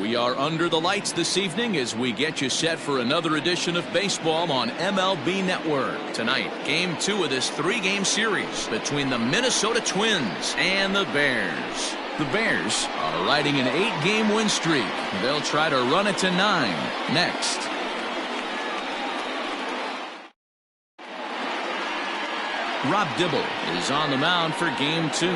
We are under the lights this evening as we get you set for another edition of baseball on MLB Network. Tonight, Game 2 of this 3-game series between the Minnesota Twins and the Bears. The Bears are riding an 8-game win streak. They'll try to run it to 9 next. Rob Dibble is on the mound for Game 2.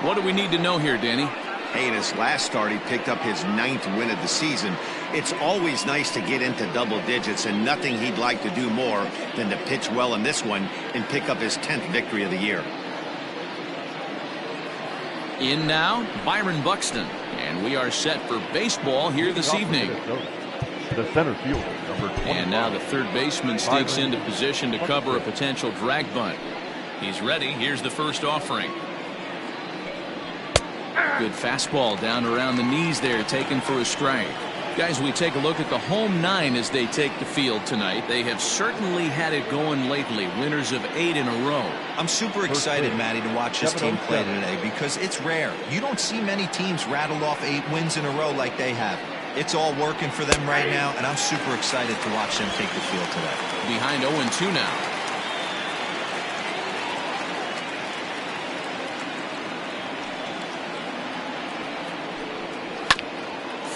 What do we need to know here, Danny? Hey, in his last start, he picked up his 9th win of the season. It's always nice to get into double digits, and nothing he'd like to do more than to pitch well in this one and pick up his 10th victory of the year. In now, Byron Buxton, and we are set for baseball here this evening. The center fielder, number 20. And now the third baseman sneaks into position to cover a potential drag bunt. He's ready. Here's the first offering. Good fastball down around the knees there, taken for a strike. Guys, we take a look at the home 9 as they take the field tonight. They have certainly had it going lately, winners of 8 in a row. I'm super excited, Matty, to watch this team play today because it's rare. You don't see many teams rattle off 8 wins in a row like they have. It's all working for them right now, and I'm super excited to watch them take the field today. Behind 0-2 now.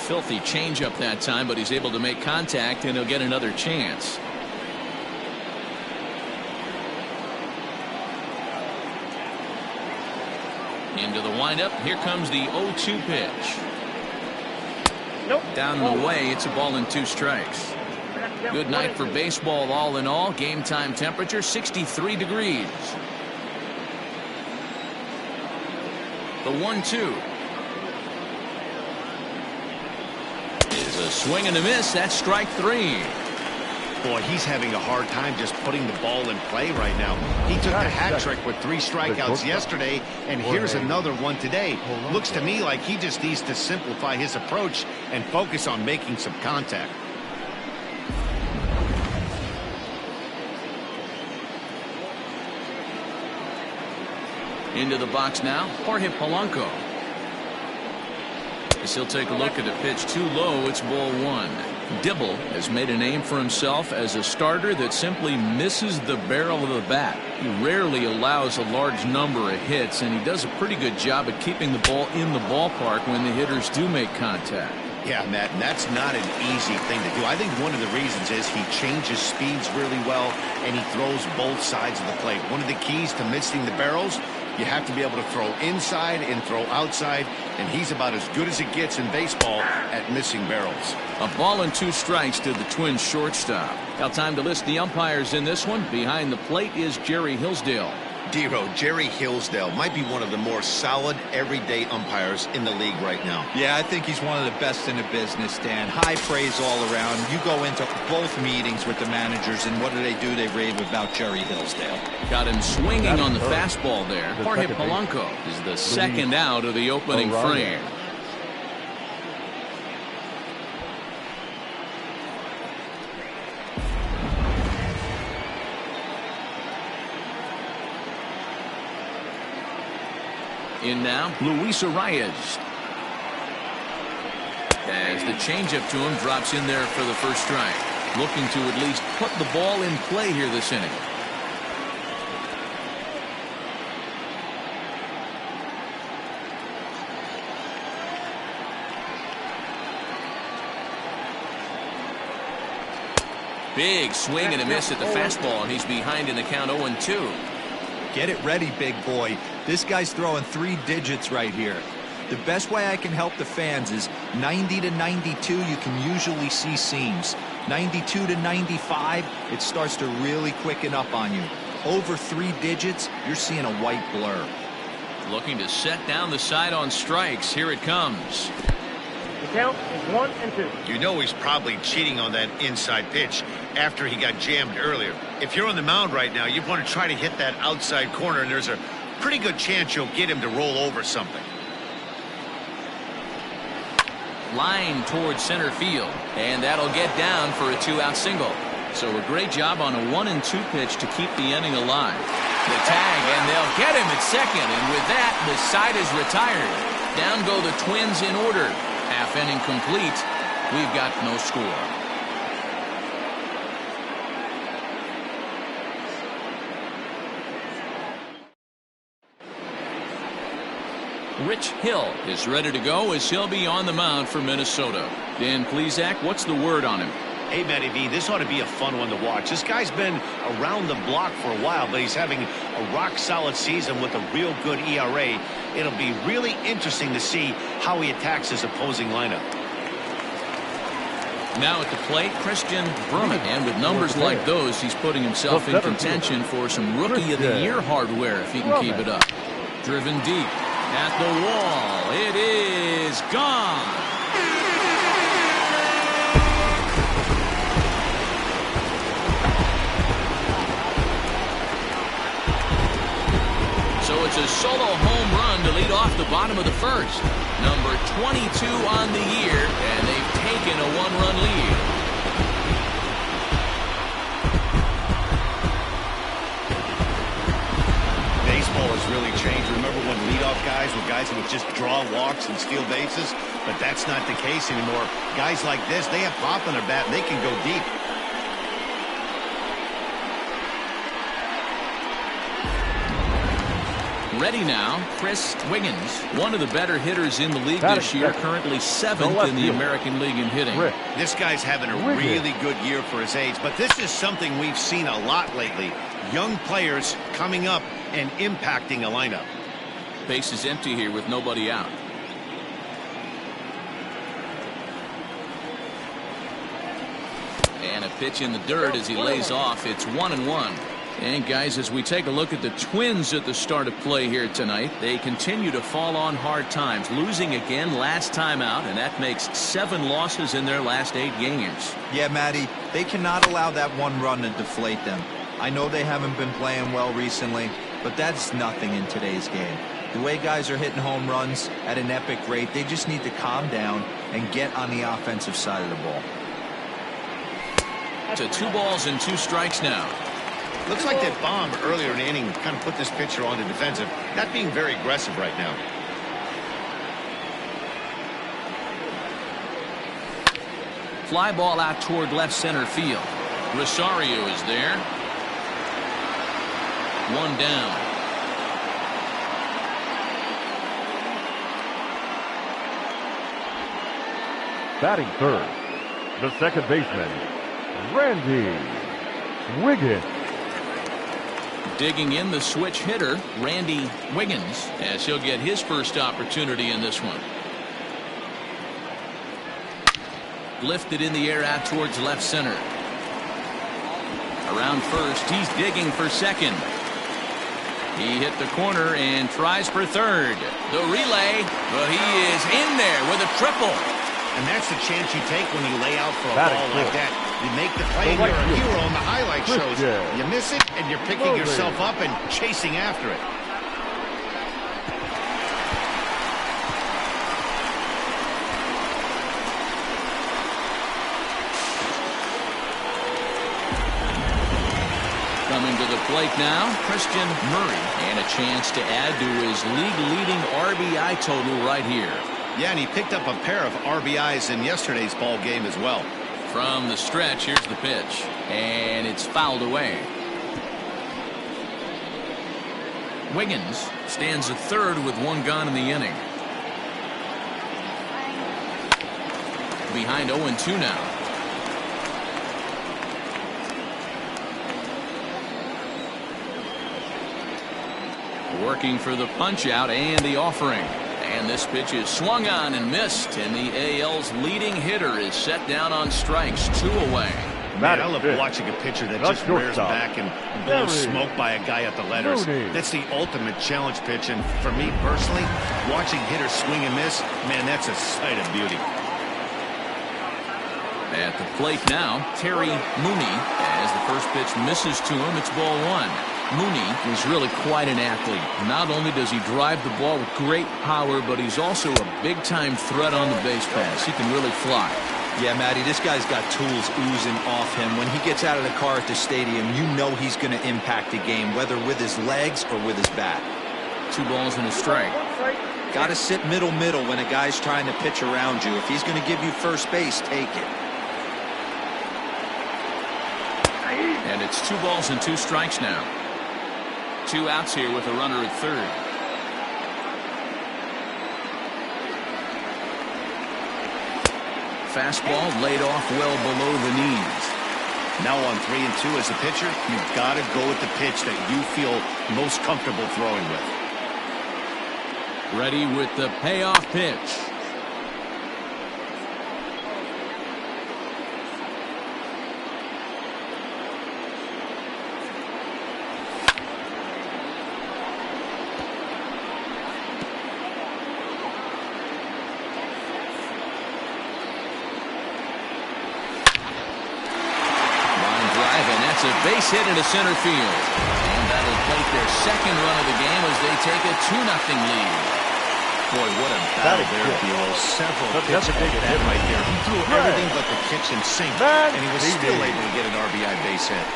Filthy changeup that time, but he's able to make contact, and he'll get another chance. Into the windup. Here comes the 0-2 pitch. Nope. Down and away. It's a ball and 2 strikes. Good night for baseball all in all. Game time temperature 63 degrees. The 1-2. A swing and a miss. That's strike 3. Boy, he's having a hard time just putting the ball in play right now. He took the hat trick with 3 strikeouts yesterday, and here's another one today. Looks to me like he just needs to simplify his approach and focus on making some contact. Into the box now, Jorge Polanco. As he'll take a look at a pitch too low, it's ball 1. Dibble has made a name for himself as a starter that simply misses the barrel of the bat. He rarely allows a large number of hits, and he does a pretty good job at keeping the ball in the ballpark when the hitters do make contact. Yeah, Matt, and that's not an easy thing to do. I think one of the reasons is he changes speeds really well, and he throws both sides of the plate. One of the keys to missing the barrels, you have to be able to throw inside and throw outside, and he's about as good as it gets in baseball at missing barrels. A ball and 2 strikes to the Twins shortstop. Now time to list the umpires in this one. Behind the plate is Jerry Hillsdale. Dero, Jerry Hillsdale might be one of the more solid everyday umpires in the league right now. Yeah, I think he's one of the best in the business, Dan. High praise all around. You go into both meetings with the managers, and what do? They rave about Jerry Hillsdale. Got him swinging on the fastball there. Jorge Polanco is the second out of the opening frame. In now, Luis Arias. As the changeup to him drops in there for the first strike. Looking to at least put the ball in play here this inning. Big swing and a miss at the fastball, and he's behind in the count 0-2. Get it ready, big boy. This guy's throwing 3 digits right here. The best way I can help the fans is 90 to 92, you can usually see seams. 92 to 95, it starts to really quicken up on you. Over 3 digits, you're seeing a white blur. Looking to set down the side on strikes. Here it comes. The count is 1-2. You know he's probably cheating on that inside pitch after he got jammed earlier. If you're on the mound right now, you want to try to hit that outside corner, and there's a pretty good chance you'll get him to roll over something. Line towards center field, and that'll get down for a 2-out single. So a great job on a 1-2 pitch to keep the inning alive. The tag, and they'll get him at second, and with that, the side is retired. Down go the Twins in order. Half inning complete. We've got no score. Rich Hill is ready to go as he'll be on the mound for Minnesota. Dan Plesac, what's the word on him? Hey, Matty V, this ought to be a fun one to watch. This guy's been around the block for a while, but he's having a rock-solid season with a real good ERA. It'll be really interesting to see how he attacks his opposing lineup. Now at the plate, Christian Brummett, and with numbers like those, he's putting himself in contention for some Rookie of the Year hardware if he can keep it up. Driven deep at the wall. It is gone. So it's a solo home run to lead off the bottom of the first. Number 22 on the year, and they've taken a one-run lead. Baseball has really changed. Remember when leadoff guys were guys who would just draw walks and steal bases? But that's not the case anymore. Guys like this, they have pop in their bat, and they can go deep. Ready now, Chris Wiggins, one of the better hitters in the league this year, currently 7th in the American League in hitting. This guy's having a really good year for his age, but this is something we've seen a lot lately. Young players coming up and impacting a lineup. Base is empty here with nobody out. And a pitch in the dirt as he lays off. It's 1-1. And guys, as we take a look at the Twins at the start of play here tonight, they continue to fall on hard times, losing again last time out, and that makes 7 losses in their last 8 games. Yeah, Matty, they cannot allow that one run to deflate them. I know they haven't been playing well recently, but that's nothing in today's game. The way guys are hitting home runs at an epic rate, they just need to calm down and get on the offensive side of the ball. To 2 balls and 2 strikes now. Looks like that bomb earlier in the inning kind of put this pitcher on the defensive. Not being very aggressive right now. Fly ball out toward left center field. Rosario is there. 1 down. Batting third, the second baseman, Randy Wiggins. Digging in the switch hitter, Randy Wiggins, as he'll get his first opportunity in this one. Lifted in the air out towards left center. Around first, he's digging for second. He hit the corner and tries for third. The relay, but he is in there with a triple. And that's the chance you take when you lay out for a ball like that. You make the play and you're a hero in the highlight shows. You miss it and you're picking yourself up and chasing after it. Coming to the plate now, Christian Murray, and a chance to add to his league-leading RBI total right here. Yeah, and he picked up a pair of RBIs in yesterday's ball game as well. From the stretch, here's the pitch, and it's fouled away. Wiggins stands at third with 1 gone in the inning. Behind 0-2 now. Working for the punch out and the offering. And this pitch is swung on and missed, and the AL's leading hitter is set down on strikes, 2 away. Man, I love watching a pitcher that just rears back and blows smoke by a guy at the letters. That's the ultimate challenge pitch, and for me personally, watching hitters swing and miss, man, that's a sight of beauty. At the plate now, Terry Mooney, as the first pitch misses to him, it's ball 1. Mooney is really quite an athlete. Not only does he drive the ball with great power, but he's also a big-time threat on the base pass. He can really fly. Yeah, Matty, this guy's got tools oozing off him. When he gets out of the car at the stadium, you know he's going to impact the game, whether with his legs or with his bat. 2 balls and a strike. Got to sit middle when a guy's trying to pitch around you. If he's going to give you first base, take it. And it's 2 balls and 2 strikes now. 2 outs here with a runner at third. Fastball laid off well below the knees. Now on 3 and 2 as a pitcher, you've got to go with the pitch that you feel most comfortable throwing with. Ready with the payoff pitch. It's a base hit into center field. And that'll plate their second run of the game as they take a 2-0 lead. Boy, what a battle there, Buell. Several pitches like that right there. He threw everything but the kitchen sink, and he was still able to get an RBI base hit.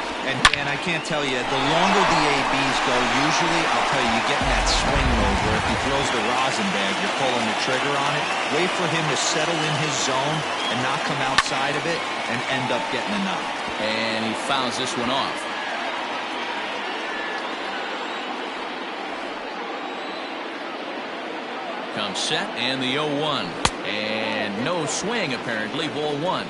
And I can't tell you, the longer the ABs go, usually, I'll tell you, you get in that swing mode where if he throws the rosin bag, you're pulling the trigger on it. Wait for him to settle in his zone and not come outside of it and end up getting a knock. And he fouls this one off. Comes set and the 0-1. And no swing apparently, ball 1.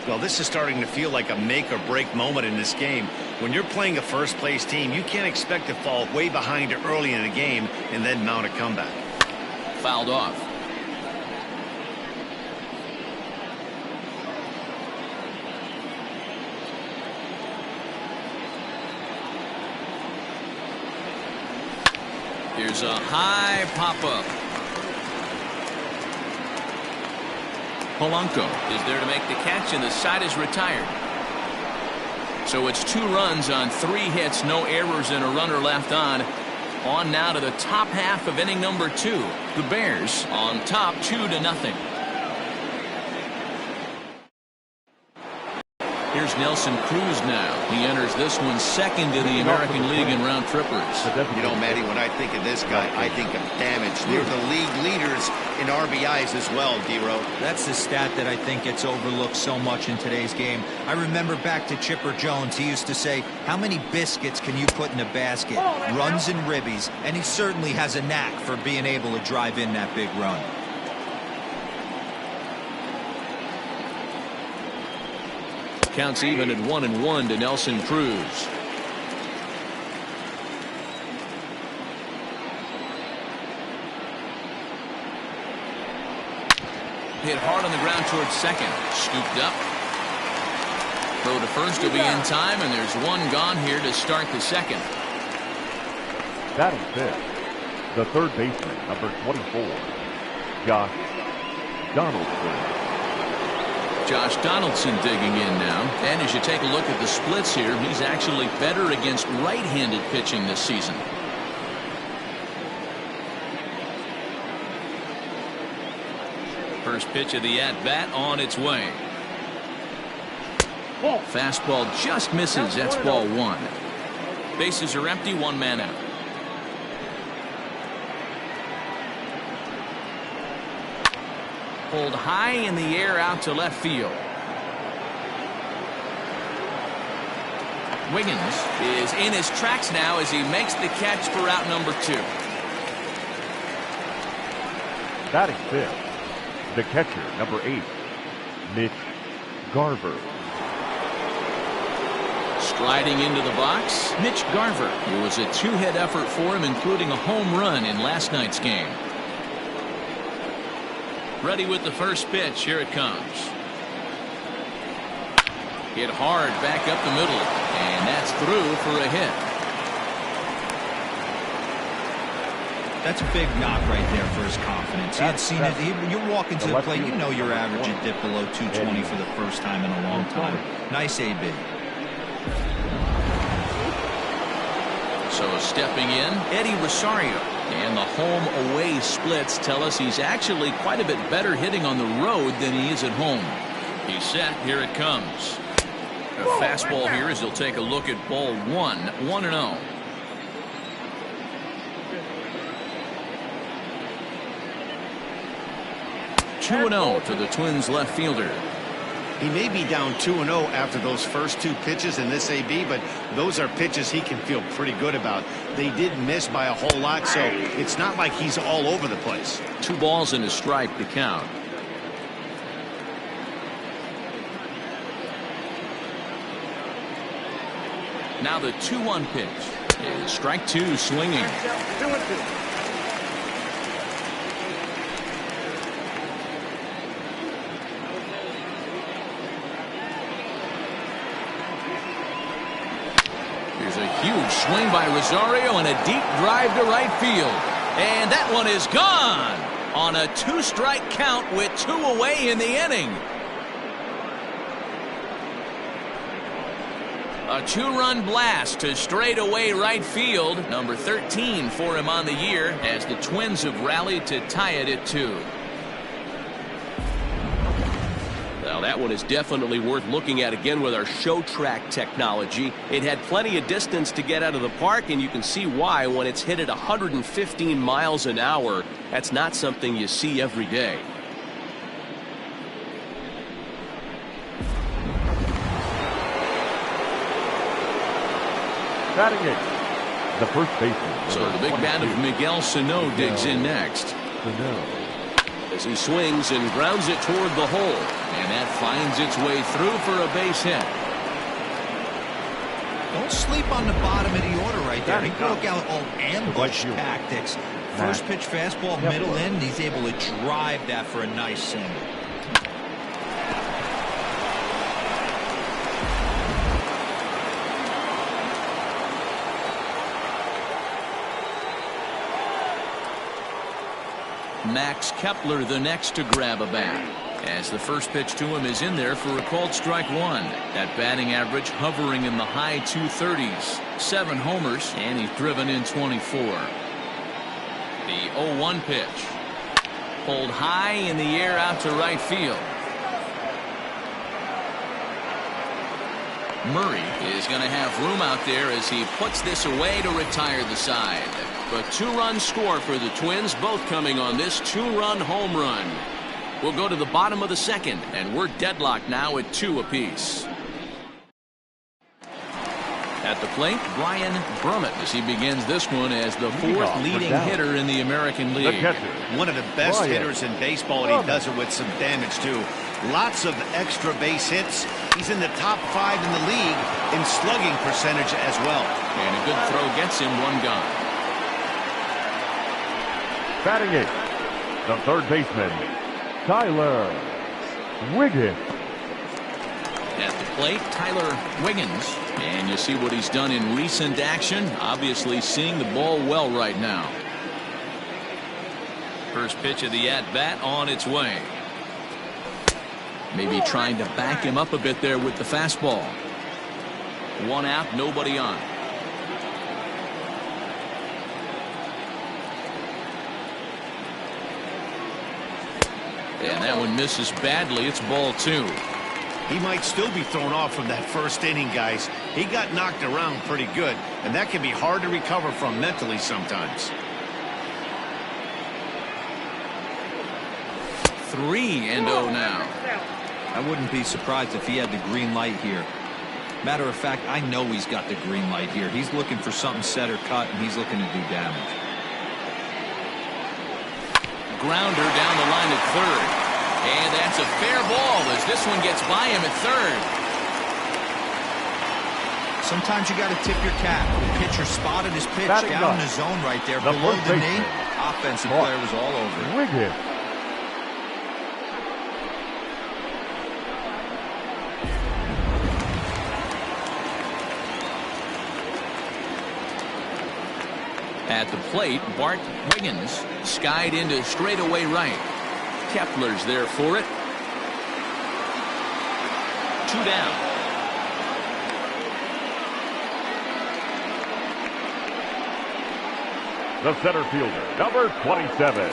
Well, this is starting to feel like a make or break moment in this game. When you're playing a first place team, you can't expect to fall way behind early in the game and then mount a comeback. Fouled off. Here's a high pop-up. Polanco is there to make the catch, and the side is retired. So it's 2 runs on 3 hits, no errors, and a runner left on. On now to the top half of inning number 2. The Bears on top 2-0. Here's Nelson Cruz now. He enters this one second in the American League in round trippers. You know, Matty, when I think of this guy, I think of damage. They're the league leaders in RBIs as well, D-Row. That's the stat that I think gets overlooked so much in today's game. I remember back to Chipper Jones. He used to say, how many biscuits can you put in a basket? Runs and ribbies. And he certainly has a knack for being able to drive in that big run. Counts even at 1-1 to Nelson Cruz. Hit hard on the ground towards second. Scooped up. Throw to first will be in time, and there's 1 gone here to start the second. Batting fifth, the third baseman, number 24, Josh Donaldson. Josh Donaldson digging in now. And as you take a look at the splits here, he's actually better against right-handed pitching this season. First pitch of the at-bat on its way. Fastball just misses. That's ball 1. Bases are empty, 1 man out. Pulled high in the air out to left field. Wiggins is in his tracks now as he makes the catch for out number 2. Batting fifth, the catcher, number 8, Mitch Garver. Striding into the box, Mitch Garver. It was a 2-hit effort for him, including a home run in last night's game. Ready with the first pitch. Here it comes. Hit hard back up the middle, and that's through for a hit. That's a big knock right there for his confidence. He had seen it. You're walking to the plate. You know your average had dipped below 220 for the first time in a long time. Nice AB. So stepping in, Eddie Rosario. And the home-away splits tell us he's actually quite a bit better hitting on the road than he is at home. He's set. Here it comes. A fastball here as he'll take a look at ball 1. 1-0. 2-0 to the Twins left fielder. He may be down 2-0 after those first two pitches in this AB, but those are pitches he can feel pretty good about. They did miss by a whole lot, so it's not like he's all over the place. 2 balls and a strike to count. Now the 2-1 pitch. And strike 2 swinging. 2-2. Here's a huge swing by Rosario and a deep drive to right field. And that one is gone on a 2-strike count with 2 away in the inning. A 2-run blast to straightaway right field. Number 13 for him on the year as the Twins have rallied to tie it at 2. Now that one is definitely worth looking at again with our show track technology. It had plenty of distance to get out of the park, and you can see why when it's hit at 115 miles an hour. That's not something you see every day. Batting 8, the first baseman. So the big bat of Miguel Sano digs in next. Sano. As he swings and grounds it toward the hole. And that finds its way through for a base hit. Don't sleep on the bottom of the order right there. He broke out all ambush tactics. First pitch fastball, middle in. He's able to drive that for a nice single. Max Kepler the next to grab a bat, as the first pitch to him is in there for a called strike 1. That batting average hovering in the high 230s. 7 homers, and he's driven in 24. The 0-1 pitch. Pulled high in the air out to right field. Murray is going to have room out there as he puts this away to retire the side. A 2-run score for the Twins, both coming on this 2-run home run. We'll go to the bottom of the second, and we're deadlocked now at 2 apiece. At the plate, Brian Brummett as he begins this one as the 4th leading hitter in the American League. One of the best hitters in baseball, and he does it with some damage too. Lots of extra base hits. He's in the top 5 in the league in slugging percentage as well. And a good throw gets him 1 gone. Batting 8, the third baseman, Tyler Wiggins. At the plate, Tyler Wiggins. And you see what he's done in recent action. Obviously seeing the ball well right now. First pitch of the at-bat on its way. Maybe trying to back him up a bit there with the fastball. 1 out, nobody on. And that one misses badly. It's ball 2. He might still be thrown off from that first inning, guys. He got knocked around pretty good, and that can be hard to recover from mentally sometimes. 3-0 now. I wouldn't be surprised if he had the green light here. Matter of fact, I know he's got the green light here. He's looking for something set or cut, and he's looking to do damage. Grounder down the line at third. And that's a fair ball as this one gets by him at third. Sometimes you got to tip your cap. The pitcher spotted his pitch down in the zone right there. Below the knee. Offensive player was all over it. Wiggins. At the plate, Bart Wiggins skied into straightaway right. Kepler's there for it. 2 down. The center fielder, number 27,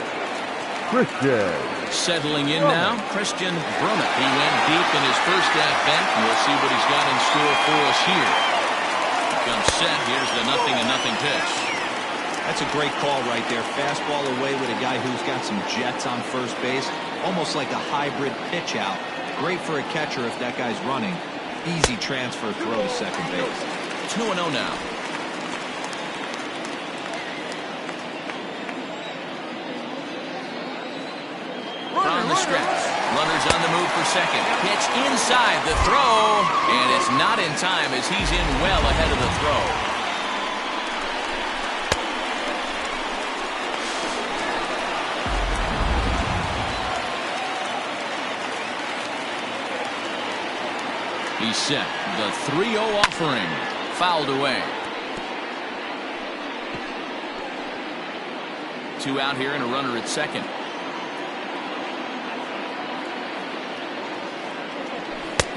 Christian. Settling in now, Christian Brummett. He went deep in his first at-bat, and we'll see what he's got in store for us here. Comes set. Here's the 0-0 pitch. That's a great call right there. Fastball away with a guy who's got some jets on first base. Almost like a hybrid pitch out. Great for a catcher if that guy's running. Easy transfer throw to second base. 2-0 now. From the stretch. Runners on the move for second. Pitch inside the throw. And it's not in time as he's in well ahead of the throw. He's set. The 3-0 offering. Fouled away. 2 out here and a runner at second.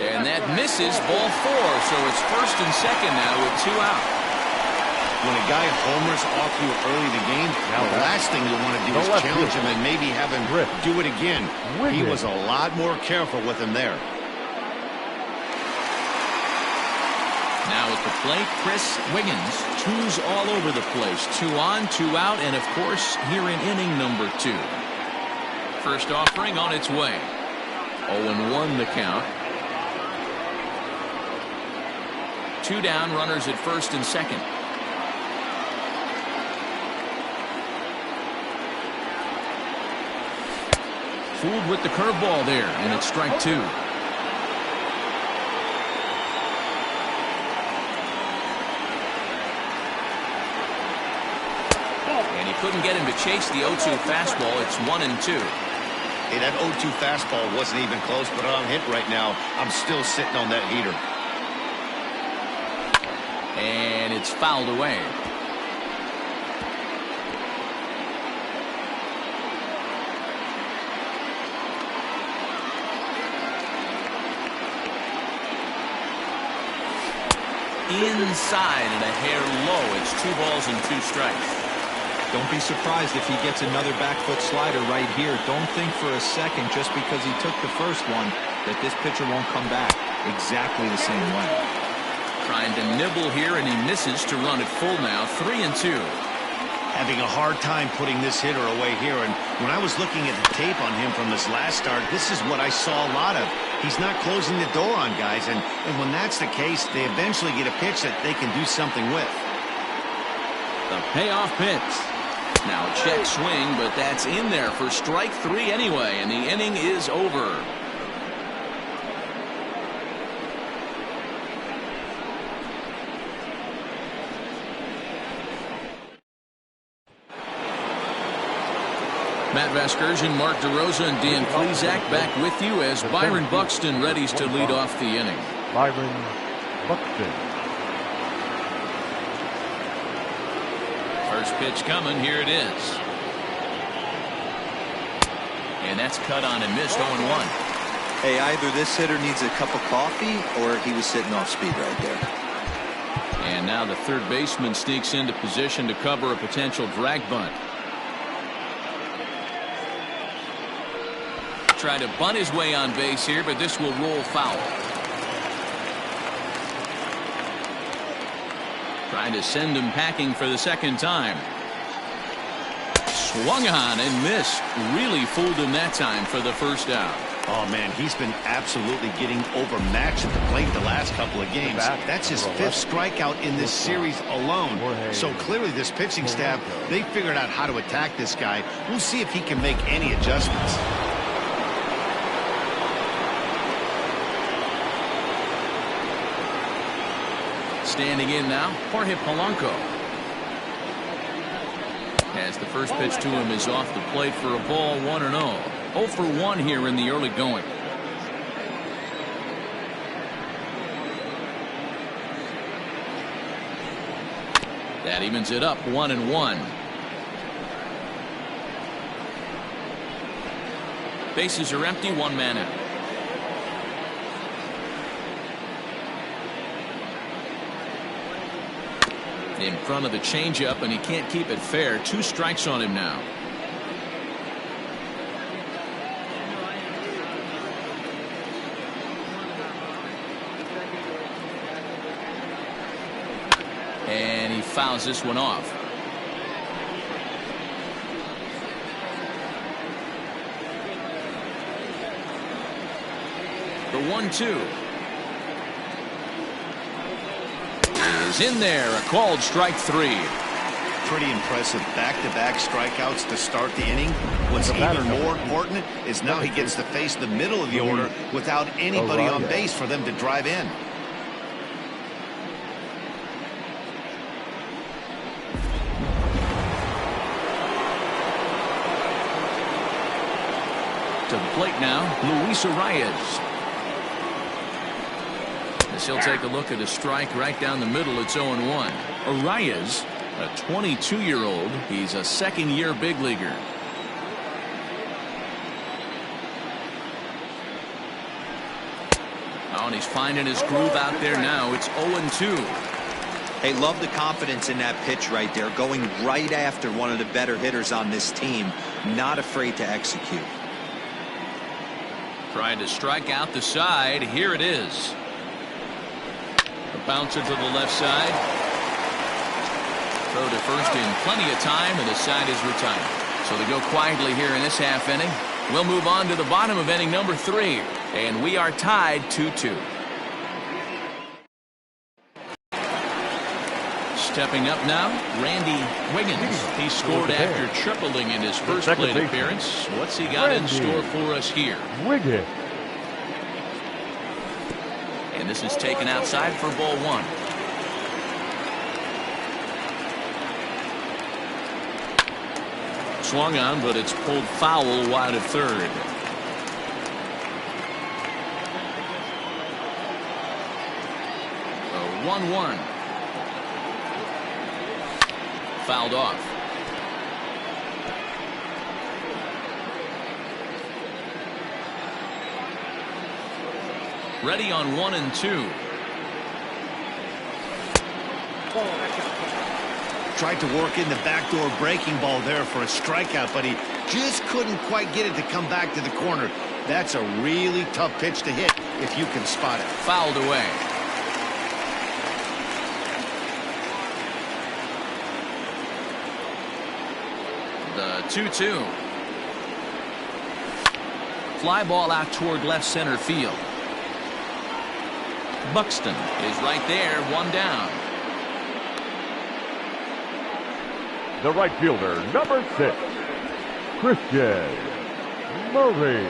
And that misses, ball 4. So it's first and second now with 2 out. When a guy homers off you early in the game, the last thing you want to do is challenge him and maybe have him do it again. He was a lot more careful with him there. Now at the plate, Chris Wiggins. 2s all over the place. 2 on, 2 out, and of course here in inning number 2. First offering on its way. 0-1 the count. 2 down, runners at first and second. Fooled with the curveball there, and it's strike 2. Couldn't get him to chase the 0-2 fastball. It's 1-2. Hey, that 0-2 fastball wasn't even close, but on hit right now, I'm still sitting on that heater. And it's fouled away. Inside and a hair low. It's 2 balls and 2 strikes. Don't be surprised if he gets another back foot slider right here. Don't think for a second just because he took the first one that this pitcher won't come back exactly the same way. Trying to nibble here, and he misses to run it full now. 3-2. Having a hard time putting this hitter away here, and when I was looking at the tape on him from his last start, this is what I saw a lot of. He's not closing the door on guys, and when that's the case, they eventually get a pitch that they can do something with. The payoff pitch. Now a check swing, but that's in there for strike 3 anyway, and the inning is over. Matt Vasgersian, Mark DeRosa, and Dan Plesac back with you as Byron Buxton readies to lead off the inning. Byron Buxton. First pitch coming. Here it is. And that's cut on and missed. 0-1. Hey, either this hitter needs a cup of coffee or he was sitting off speed right there. And now the third baseman sneaks into position to cover a potential drag bunt. Try to bunt his way on base here, but this will roll foul. Trying to send him packing for the second time. Swung on and missed. Really fooled him that time for the first out. Oh, man, he's been absolutely getting overmatched at the plate the last couple of games. That's his 5th strikeout in this series alone. So clearly this pitching staff, they figured out how to attack this guy. We'll see if he can make any adjustments. Standing in now, Jorge Polanco. As the first pitch to him is off the plate for a ball, 1-0. 0 for 1 here in the early going. That evens it up, 1-1. Bases are empty, 1 man out. In front of the changeup, and he can't keep it fair. 2 strikes on him now. And he fouls this one off. 1-2. Is in there. A called strike 3. Pretty impressive back-to-back strikeouts to start the inning. What's even more important is now he gets to face the middle of the order without anybody on base for them to drive in. To the plate now, Luis Arias. As he'll take a look at a strike right down the middle. It's 0-1. Arias, a 22-year-old. He's a second-year big leaguer. Oh, and he's finding his groove out there now. It's 0-2. Hey, love the confidence in that pitch right there. Going right after one of the better hitters on this team. Not afraid to execute. Trying to strike out the side. Here it is. A bouncer to the left side. Throw to first in plenty of time, and the side is retired. So they go quietly here in this half inning. We'll move on to the bottom of inning number 3, and we are tied 2-2. Stepping up now, Randy Wiggins. He scored after tripling in his first plate appearance. What's he got in store for us here? Wiggins. And this is taken outside for ball 1. Swung on, but it's pulled foul wide of third. A 1-1. Fouled off. Ready on 1 and 2. Tried to work in the backdoor breaking ball there for a strikeout, but he just couldn't quite get it to come back to the corner. That's a really tough pitch to hit if you can spot it. Fouled away. The 2-2. Fly ball out toward left center field. Buxton is right there, 1 down. The right fielder, number 6, Christian Murray.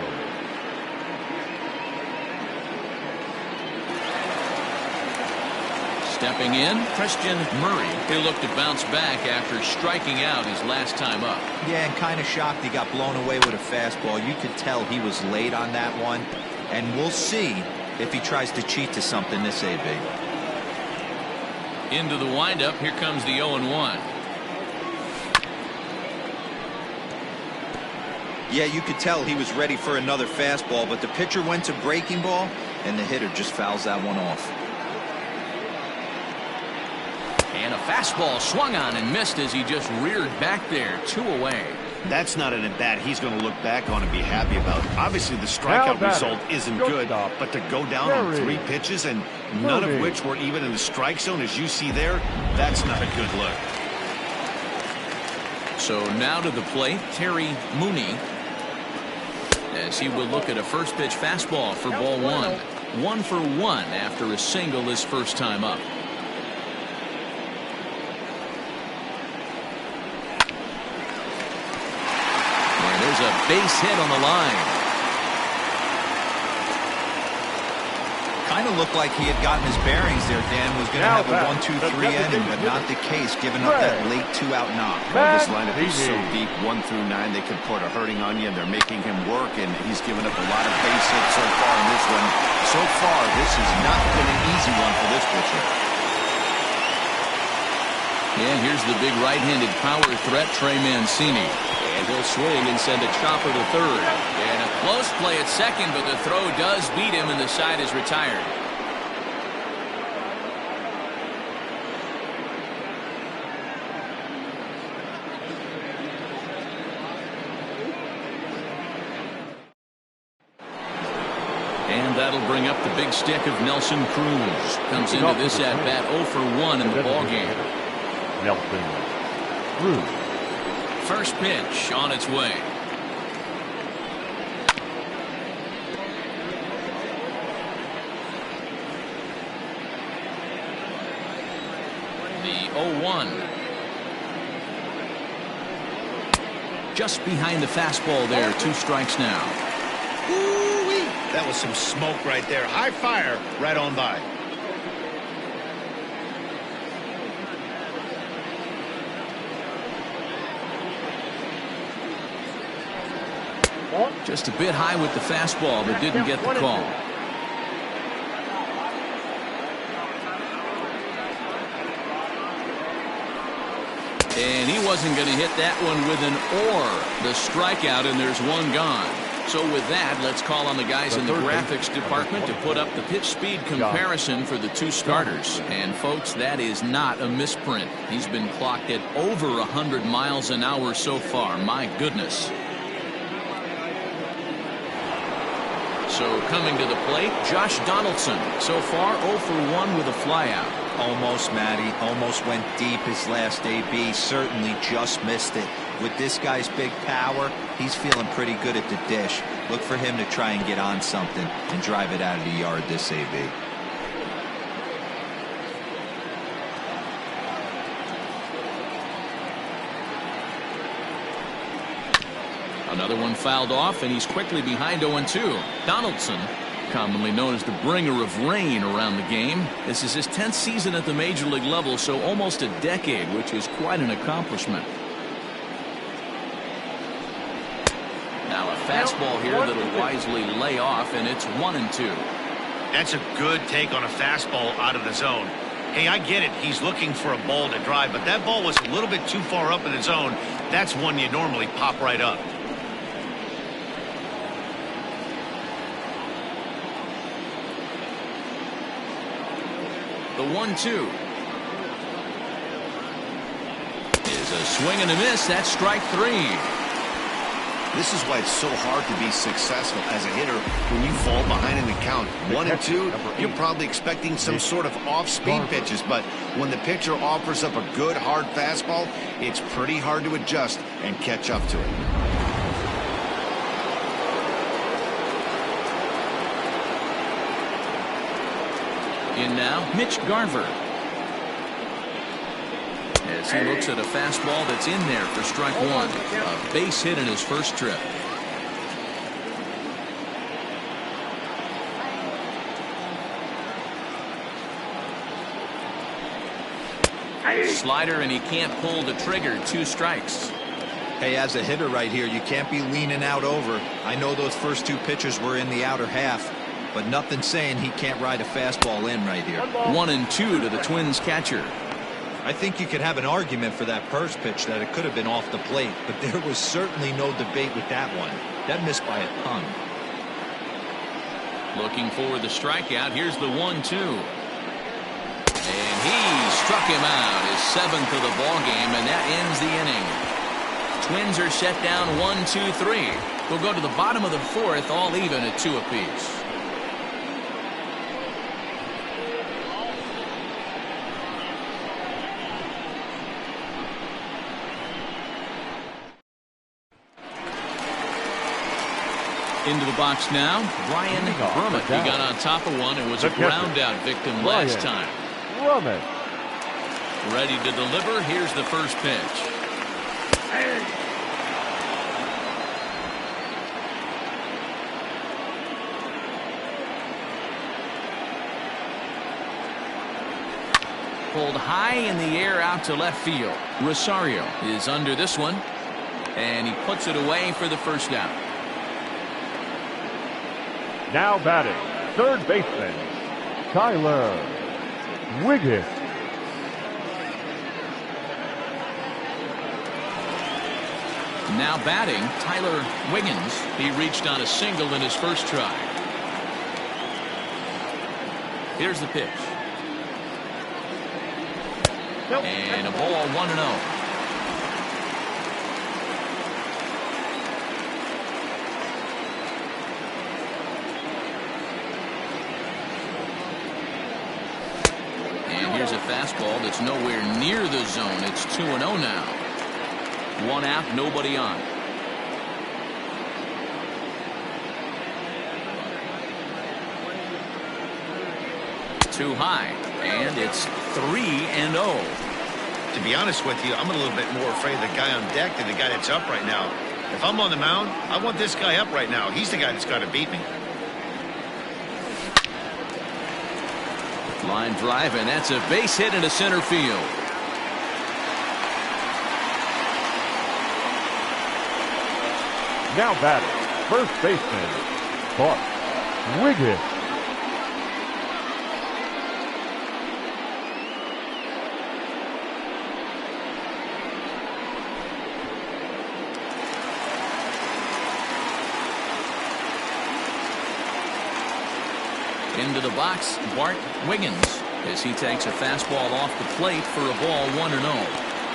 Stepping in, Christian Murray. He'll look to bounce back after striking out his last time up. Yeah, and kind of shocked he got blown away with a fastball. You could tell he was late on that one. And we'll see if he tries to cheat to something this AB. Into the windup, here comes the 0-1. Yeah, you could tell he was ready for another fastball, but the pitcher went to breaking ball, and the hitter just fouls that one off. And a fastball swung on and missed as he just reared back there, 2 away. That's not an at-bat he's going to look back on and be happy about. Obviously, the strikeout result isn't good, but to go down on 3 pitches and none of which were even in the strike zone, as you see there, that's not a good look. So now to the plate, Terry Mooney, as he will look at a first pitch fastball for ball 1. 1 for 1 after a single his first time up. And there's a base hit on the line. Kind of looked like he had gotten his bearings there, Dan. Was going to have a 1-2-3 inning, but not the case, giving up that late 2-out knock. Well, this lineup is so deep, 1 through 9, they could put a hurting on you, and they're making him work, and he's given up a lot of base hits so far in this one. So far, this has not been an easy one for this pitcher. Yeah, here's the big right-handed power threat, Trey Mancini. And he'll swing and send a chopper to third. And a close play at second, but the throw does beat him, and the side is retired. And that'll bring up the big stick of Nelson Cruz. Comes into this at-bat 0 for 1 in the ballgame. Nelson Cruz. First pitch on its way. 1. Just behind the fastball there. 2 strikes now. Ooh-wee. That was some smoke right there. High fire right on by. Just a bit high with the fastball, but didn't get the call. And he wasn't going to hit that one with an or. The strikeout, and there's 1 gone. So with that, let's call on the guys in the graphics department to put up the pitch speed comparison for the 2 starters. And folks, that is not a misprint. He's been clocked at over 100 miles an hour so far. My goodness. So coming to the plate, Josh Donaldson. So far 0 for 1 with a flyout. Almost, Matty. Almost went deep his last AB. Certainly just missed it. With this guy's big power, he's feeling pretty good at the dish. Look for him to try and get on something and drive it out of the yard this AB. Another one fouled off, and he's quickly behind 0-2. Donaldson, commonly known as the bringer of rain around the game. This is his 10th season at the major league level, so almost a decade, which is quite an accomplishment. Now a fastball here that'll wisely lay off, and it's 1-2. That's a good take on a fastball out of the zone. Hey, I get it. He's looking for a ball to drive, but that ball was a little bit too far up in the zone. That's one you normally pop right up. The 1-2 is a swing and a miss. That's strike 3. This is why it's so hard to be successful as a hitter when you fall behind in the count. 1-2, you're probably expecting some sort of off-speed pitches, but when the pitcher offers up a good hard fastball, it's pretty hard to adjust and catch up to it. In now, Mitch Garver. As he looks at a fastball that's in there for strike 1. A base hit in his first trip. Slider, and he can't pull the trigger. 2 strikes. Hey, as a hitter right here, you can't be leaning out over. I know those first 2 pitches were in the outer half, but nothing saying he can't ride a fastball in right here. 1-2 to the Twins catcher. I think you could have an argument for that first pitch that it could have been off the plate, but there was certainly no debate with that one. That missed by a ton. Looking for the strikeout. Here's the 1-2. And he struck him out. His 7th of the ball game, and that ends the inning. Twins are set down 1-2-3. We'll go to the bottom of the 4th, all even at 2 apiece. Into the box now, Brian Brummett. He got on top of one and was a ground out victim last time. Brummett. Ready to deliver. Here's the first pitch. Pulled high in the air out to left field. Rosario is under this one, and he puts it away for the first out. Now batting, third baseman, Tyler Wiggins. Now batting, Tyler Wiggins. He reached on a single in his first try. Here's the pitch. And a ball, 1-0. Here's a fastball that's nowhere near the zone. It's 2-0 now. 1 out, nobody on. Too high, and it's 3-0. To be honest with you, I'm a little bit more afraid of the guy on deck than the guy that's up right now. If I'm on the mound, I want this guy up right now. He's the guy that's got to beat me. Line drive, and that's a base hit into center field. Now batting, first baseman, Bart Wiggins. Into the box, Bart Wiggins, as he takes a fastball off the plate for a ball 1-0.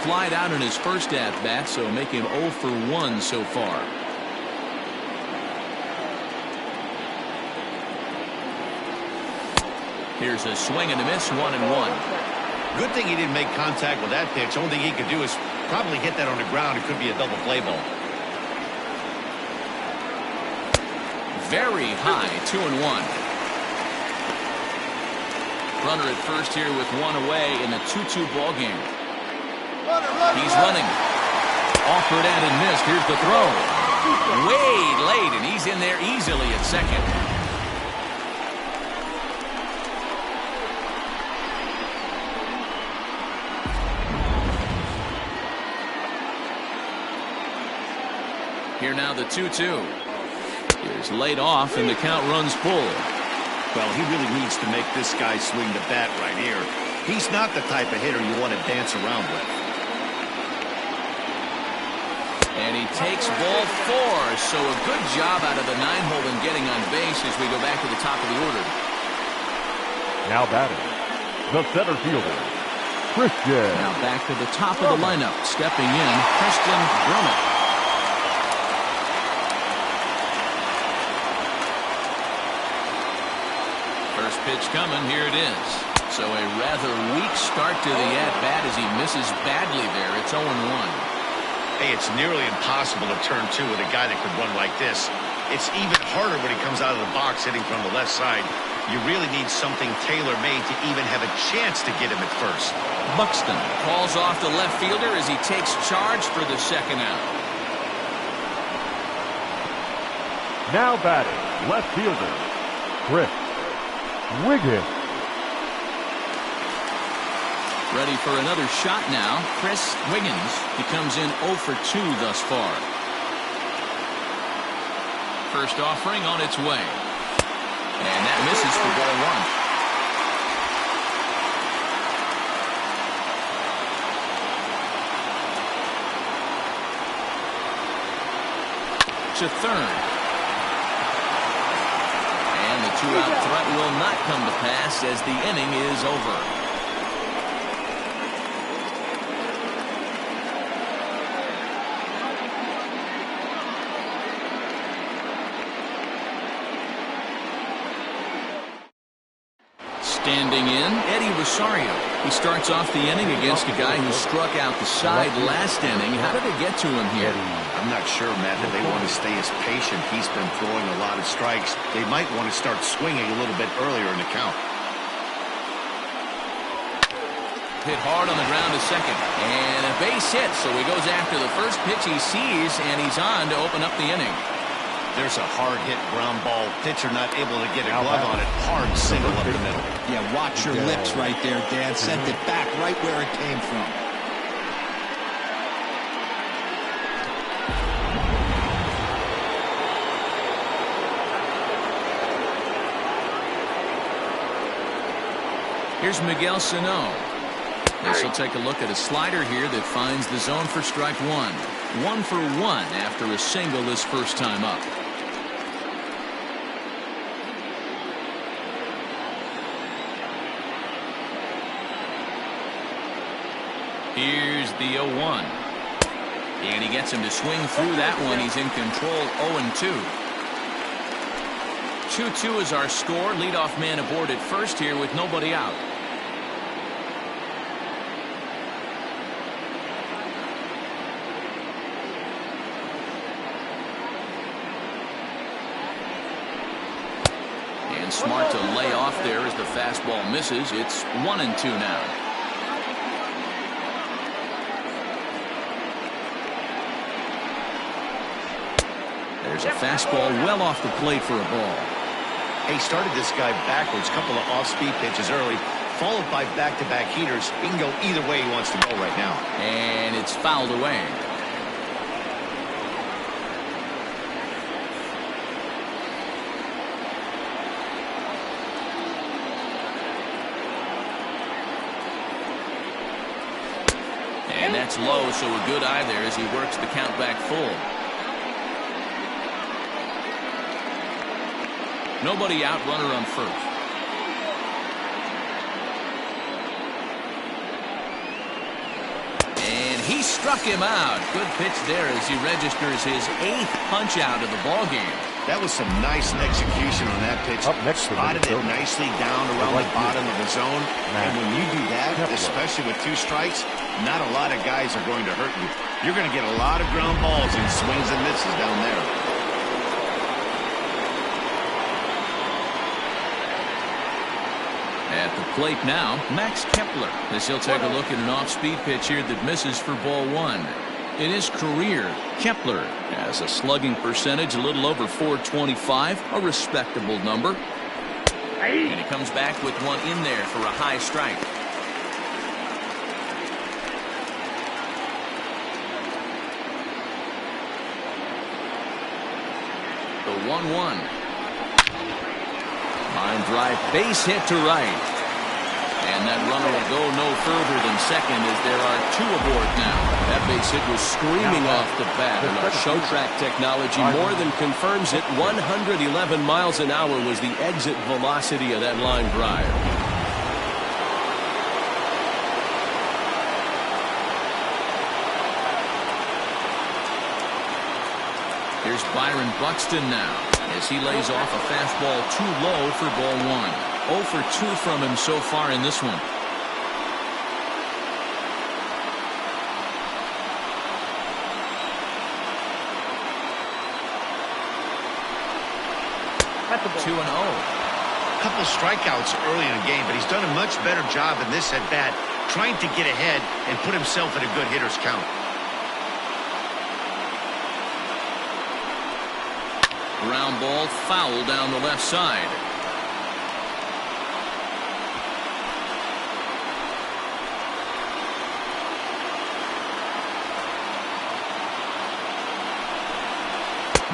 Flied out in his first at-bat, so make him 0 for 1 so far. Here's a swing and a miss, 1-1. Good thing he didn't make contact with that pitch. Only thing he could do is probably hit that on the ground. It could be a double play ball. Very high, 2-1. Runner at first here with one away in a 2-2 ball game. He's running. Offered and missed. Here's the throw. Way late, and he's in there easily at second. Here now the 2-2. Here's laid off, and the count runs full. Well, he really needs to make this guy swing the bat right here. He's not the type of hitter you want to dance around with. And he takes ball 4, so a good job out of the 9-hole in getting on base as we go back to the top of the order. Now batting, the center fielder, Christian. Now back to the top of the lineup. Stepping in, Christian Brummett. First pitch coming, here it is. So a rather weak start to the at-bat as he misses badly there. It's 0-1. Hey, it's nearly impossible to turn 2 with a guy that could run like this. It's even harder when he comes out of the box hitting from the left side. You really need something tailor-made to even have a chance to get him at first. Buxton calls off the left fielder as he takes charge for the second out. Now batting, left fielder, Chris Wiggins. Ready for another shot now. Chris Wiggins. He comes in 0 for 2 thus far. First offering on its way. And that misses for ball 1. To third. And the 2-out threat will not come to pass as the inning is over. Standing in, Eddie Rosario. He starts off the inning against a guy who struck out the side last inning. How did they get to him here? I'm not sure, Matt, that they want to stay as patient. He's been throwing a lot of strikes. They might want to start swinging a little bit earlier in the count. Hit hard on the ground to second. And a base hit, so he goes after the first pitch he sees, and he's on to open up the inning. There's a hard-hit ground ball. Pitcher not able to get a glove on it. Hard single up the middle. Yeah, watch your lips right there, Dan. Sent it back right where it came from. Here's Miguel Sano. This will take a look at a slider here that finds the zone for strike 1. 1 for 1 after a single his first time up. Here's the 0-1. And he gets him to swing through that one. He's in control, 0-2. 2-2 is our score. Leadoff man aboard at first here with nobody out. And smart to lay off there as the fastball misses. It's 1-2 now. There's a fastball well off the plate for a ball. He started this guy backwards, couple of off-speed pitches early, followed by back-to-back heaters. He can go either way he wants to go right now. And it's fouled away. And that's low, so a good eye there as he works the count back full. Nobody out, runner on first. And he struck him out. Good pitch there as he registers his 8th punch out of the ball game. That was some nice execution on that pitch. Up next, spotted it nicely down around the bottom of the zone. And when you do that, especially with 2 strikes, not a lot of guys are going to hurt you. You're going to get a lot of ground balls and swings and misses down there. At the plate now, Max Kepler, as he'll take a look at an off-speed pitch here that misses for ball 1. In his career, Kepler has a slugging percentage a little over .425, a respectable number. And he comes back with one in there for a high strike. The 1-1. Line drive, base hit to right. And that runner will go no further than second as there are 2 aboard now. That base hit was screaming off the bat, and our show track technology more than confirms it. 111 miles an hour was the exit velocity of that line drive. Here's Byron Buxton now as he lays off a fastball too low for ball 1. 0 for 2 from him so far in this one. That's a ball. 2-0. Couple strikeouts early in the game, but he's done a much better job in this at bat, trying to get ahead and put himself in a good hitter's count. Ground ball foul down the left side.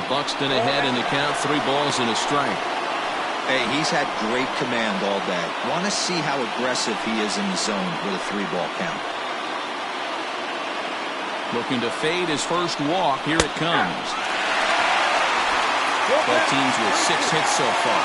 Buxton ahead in the count, 3 balls and a strike. Hey, he's had great command all day. Want to see how aggressive he is in the zone with a 3-ball count. Looking to fade his first walk. Here it comes. Both teams with 6 hits so far.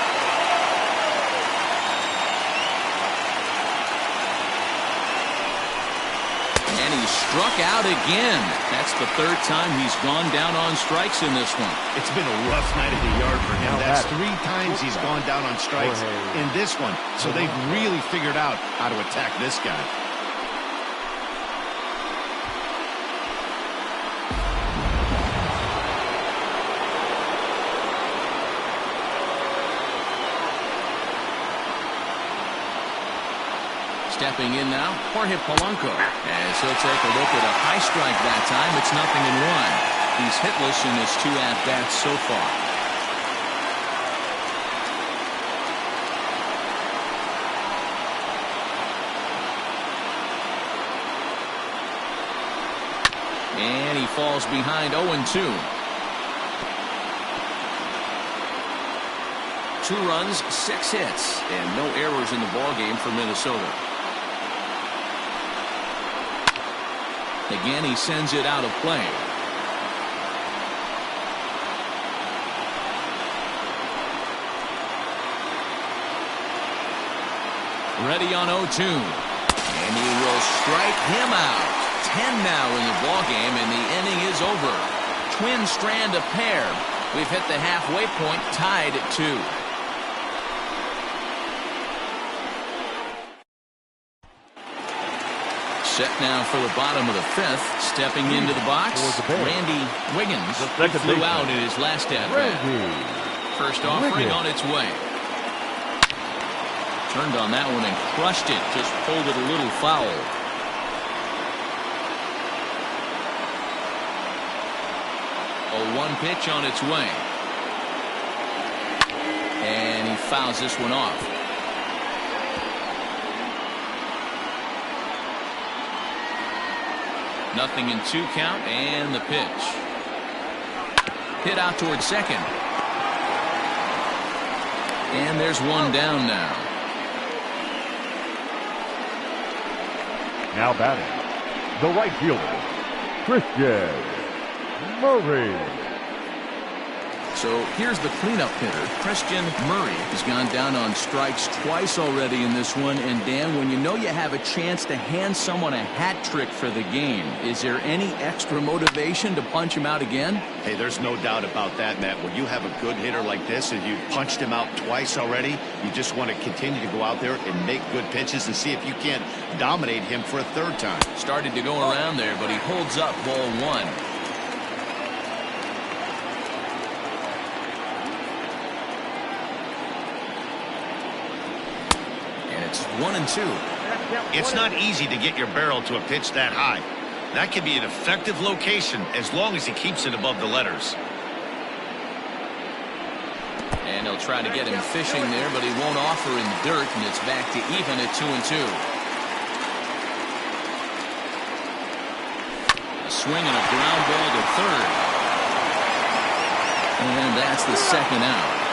And he struck out again. That's the 3rd time he's gone down on strikes in this one. It's been a rough night at the yard for him. That's 3 times he's gone down on strikes in this one. So they've really figured out how to attack this guy. Stepping in now, Jorge Polanco. As he'll take a look at a high strike that time, it's 0-1. He's hitless in his 2 at-bats so far. And he falls behind 0-2. 2 runs, 6 hits, and no errors in the ballgame for Minnesota. Again, he sends it out of play. Ready on 0-2. And he will strike him out. 10 now in the ballgame, and the inning is over. Twins strand a pair. We've hit the halfway point, tied at 2. Set now for the bottom of the 5th. Stepping into the box, Randy Wiggins. He flew out in his last at-bat. First offering on its way. Turned on that one and crushed it. Just pulled it a little foul. A 1 pitch on its way. fouls this one off. Nothing in 2 count, and the pitch. Hit out towards second. And there's one down now. Now batting, the right fielder, Christian Murray. So here's the cleanup hitter. Christian Murray has gone down on strikes twice already in this one. And Dan, when you know you have a chance to hand someone a hat trick for the game, is there any extra motivation to punch him out again? Hey, there's no doubt about that, Matt. When you have a good hitter like this and you've punched him out twice already, you just want to continue to go out there and make good pitches and see if you can't dominate him for a third time. Started to go around there, but he holds up ball 1. It's 1-2. It's not easy to get your barrel to a pitch that high. That can be an effective location as long as he keeps it above the letters. And he'll try to get him fishing there, but he won't offer in dirt, and it's back to even at 2-2. A swing and a ground ball to third. And that's the second out.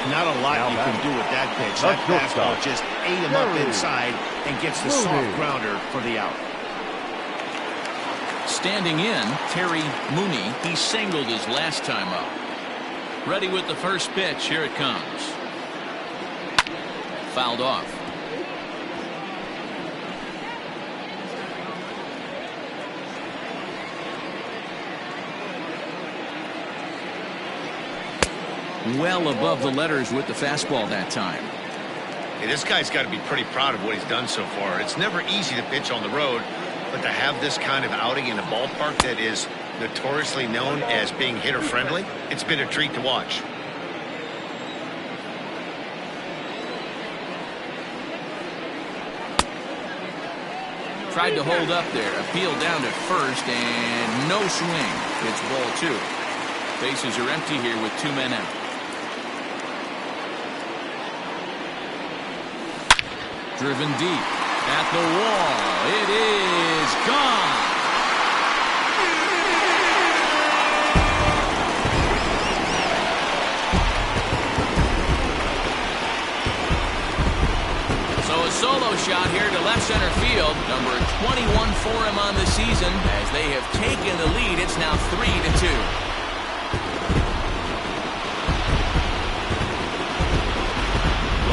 Not a lot you can do with that pitch. That fastball just ate him up inside and gets the soft grounder for the out. Standing in, Terry Mooney. He singled his last time up. Ready with the first pitch. Here it comes. Fouled off. Well above the letters with the fastball that time. Hey, this guy's got to be pretty proud of what he's done so far. It's never easy to pitch on the road, but to have this kind of outing in a ballpark that is notoriously known as being hitter friendly, it's been a treat to watch. Tried to hold up there. Appeal down to first, and no swing. It's ball 2. Bases are empty here with 2 men out. Driven deep at the wall. It is gone. So a solo shot here to left center field. Number 21 for him on the season. As they have taken the lead, it's now 3-2.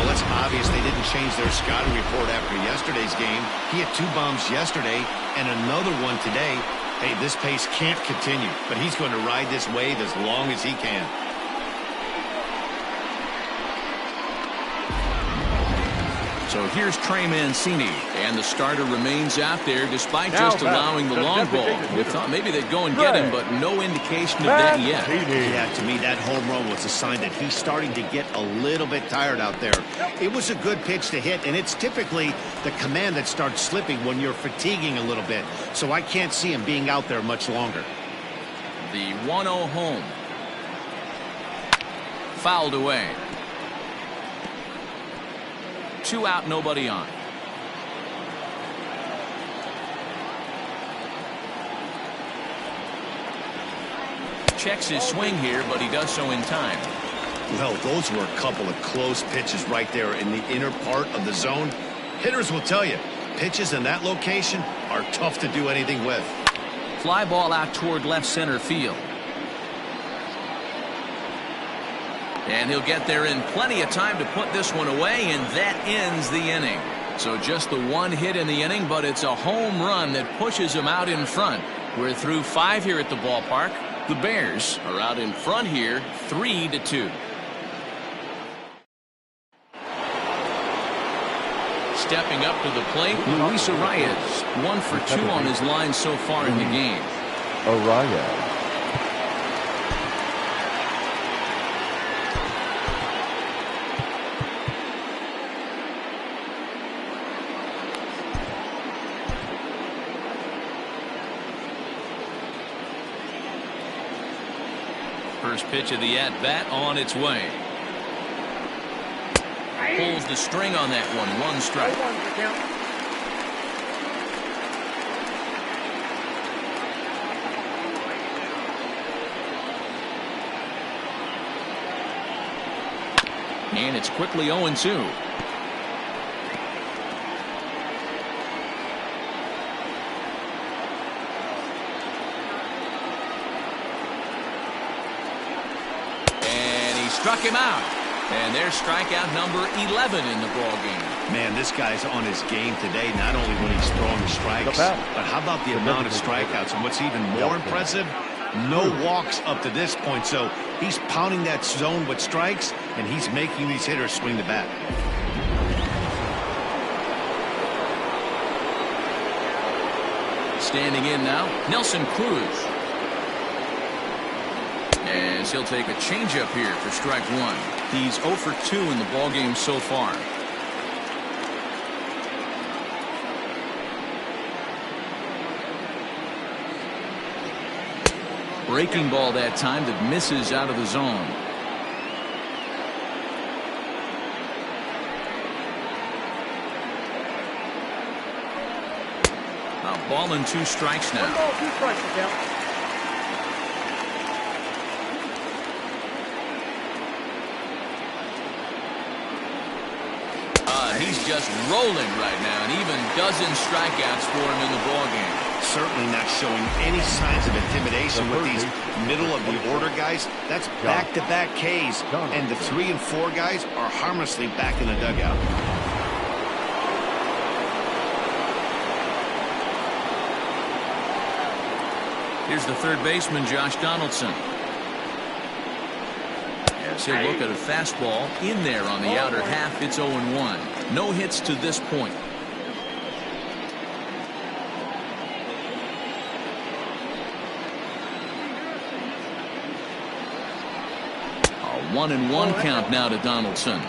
It's obvious they didn't change their scouting report after yesterday's game. He had 2 bombs yesterday and another one today. Hey, this pace can't continue, but he's going to ride this wave as long as he can. So here's Trey Mancini, and the starter remains out there despite just allowing the long ball. We thought maybe they'd go and get him, but no indication of that yet. Yeah, to me, that home run was a sign that he's starting to get a little bit tired out there. It was a good pitch to hit, and it's typically the command that starts slipping when you're fatiguing a little bit. So I can't see him being out there much longer. The 1-0 home. Fouled away. 2 out, nobody on. Checks his swing here, but he does so in time. Well, those were a couple of close pitches right there in the inner part of the zone. Hitters will tell you, pitches in that location are tough to do anything with. Fly ball out toward left center field. And he'll get there in plenty of time to put this one away, and that ends the inning. So just the 1 hit in the inning, but it's a home run that pushes him out in front. We're through 5 here at the ballpark. The Bears are out in front here, 3-2. Stepping up to the plate, Luis Arias, 1 for 2 on his line so far in the game. Arias. First pitch of the at-bat on its way. Pulls the string on that one. One strike. And it's quickly 0-2. Struck him out. And there's strikeout number 11 in the ball game. Man, this guy's on his game today, not only when he's throwing the strikes, but how about the amount of strikeouts? And what's even more impressive, no walks up to this point. So he's pounding that zone with strikes, and he's making these hitters swing the bat. Standing in now, Nelson Cruz. As he'll take a changeup here for strike one. He's 0 for 2 in the ballgame so far. Breaking ball that time that misses out of the zone. A ball and 2 strikes now. 1 ball, 2 strikes, Miguel. He's just rolling right now, and even dozen strikeouts for him in the ballgame. Certainly not showing any signs of intimidation with these middle of the order guys. That's back-to-back Ks, and the 3 and 4 guys are harmlessly back in the dugout. Here's the third baseman, Josh Donaldson. As he'll look at a fastball in there on the outer half. It's 0-1. No hits to this point. A 1-1 count now to Donaldson.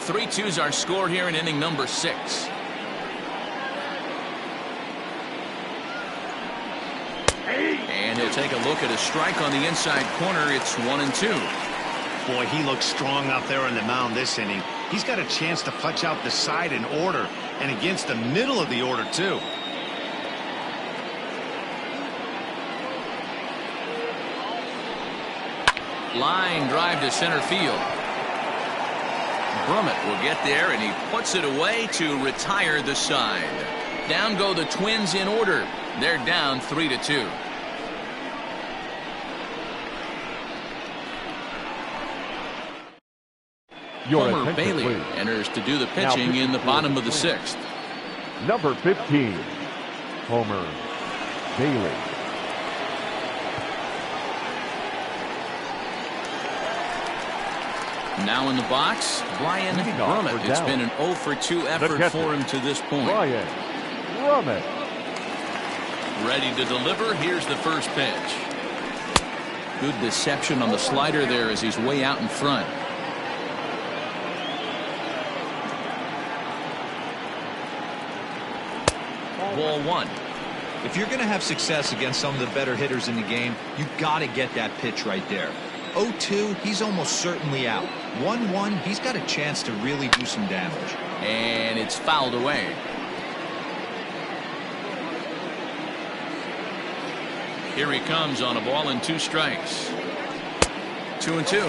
3-2's our score here in inning number 6. And he'll take a look at a strike on the inside corner. It's 1-2. Boy, he looks strong out there on the mound this inning. He's got a chance to punch out the side in order, and against the middle of the order, too. Line drive to center field. Brummett will get there, and he puts it away to retire the side. Down go the Twins in order. They're down 3-2. Homer Bailey enters to do the pitching in the bottom of the 6th. Number 15, Homer Bailey. Now in the box, Brian Brummett. It's been an 0 for 2 effort for him to this point. Brian Brummett. Ready to deliver. Here's the first pitch. Good deception on the slider there as he's way out in front. Ball 1. If you're going to have success against some of the better hitters in the game, you got to get that pitch right there. 0-2, he's almost certainly out. 1-1, he's got a chance to really do some damage. And it's fouled away. Here he comes on a ball and 2 strikes. 2-2.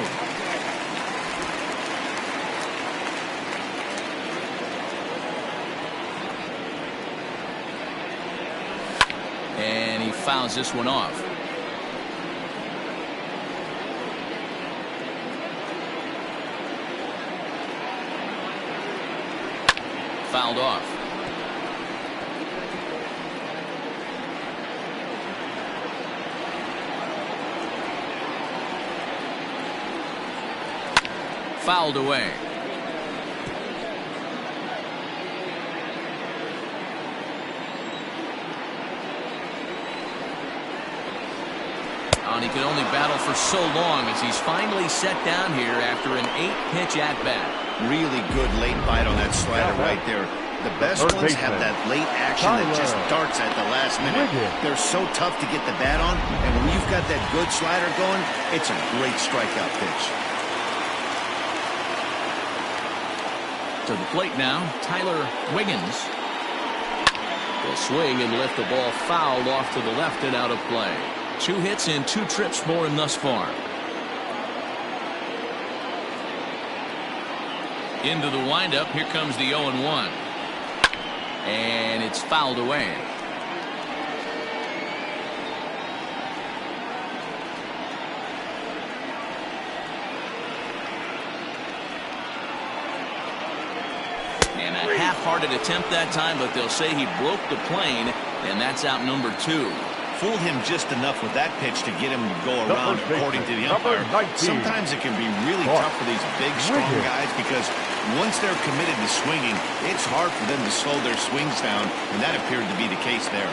And he fouls this one off. Fouled off. Fouled away. And he can only battle for so long as he's finally set down here after an 8-pitch at-bat. Really good late bite on that slider right there. The best third ones have baseman, that late action that just Tyler darts at the last minute. Wiggins. They're so tough to get the bat on, and when you've got that good slider going, it's a great strikeout pitch. To the plate now, Tyler Wiggins. Will swing and lift the ball foul off to the left and out of play. 2 hits and 2 trips for him thus far. Into the windup, here comes the 0-1. And it's fouled away. And a half-hearted attempt that time, but they'll say he broke the plane, and that's out number 2. Fooled him just enough with that pitch to get him to go around, according to the umpire. Sometimes it can be really tough for these big, strong guys because once they're committed to swinging, it's hard for them to slow their swings down, and that appeared to be the case there.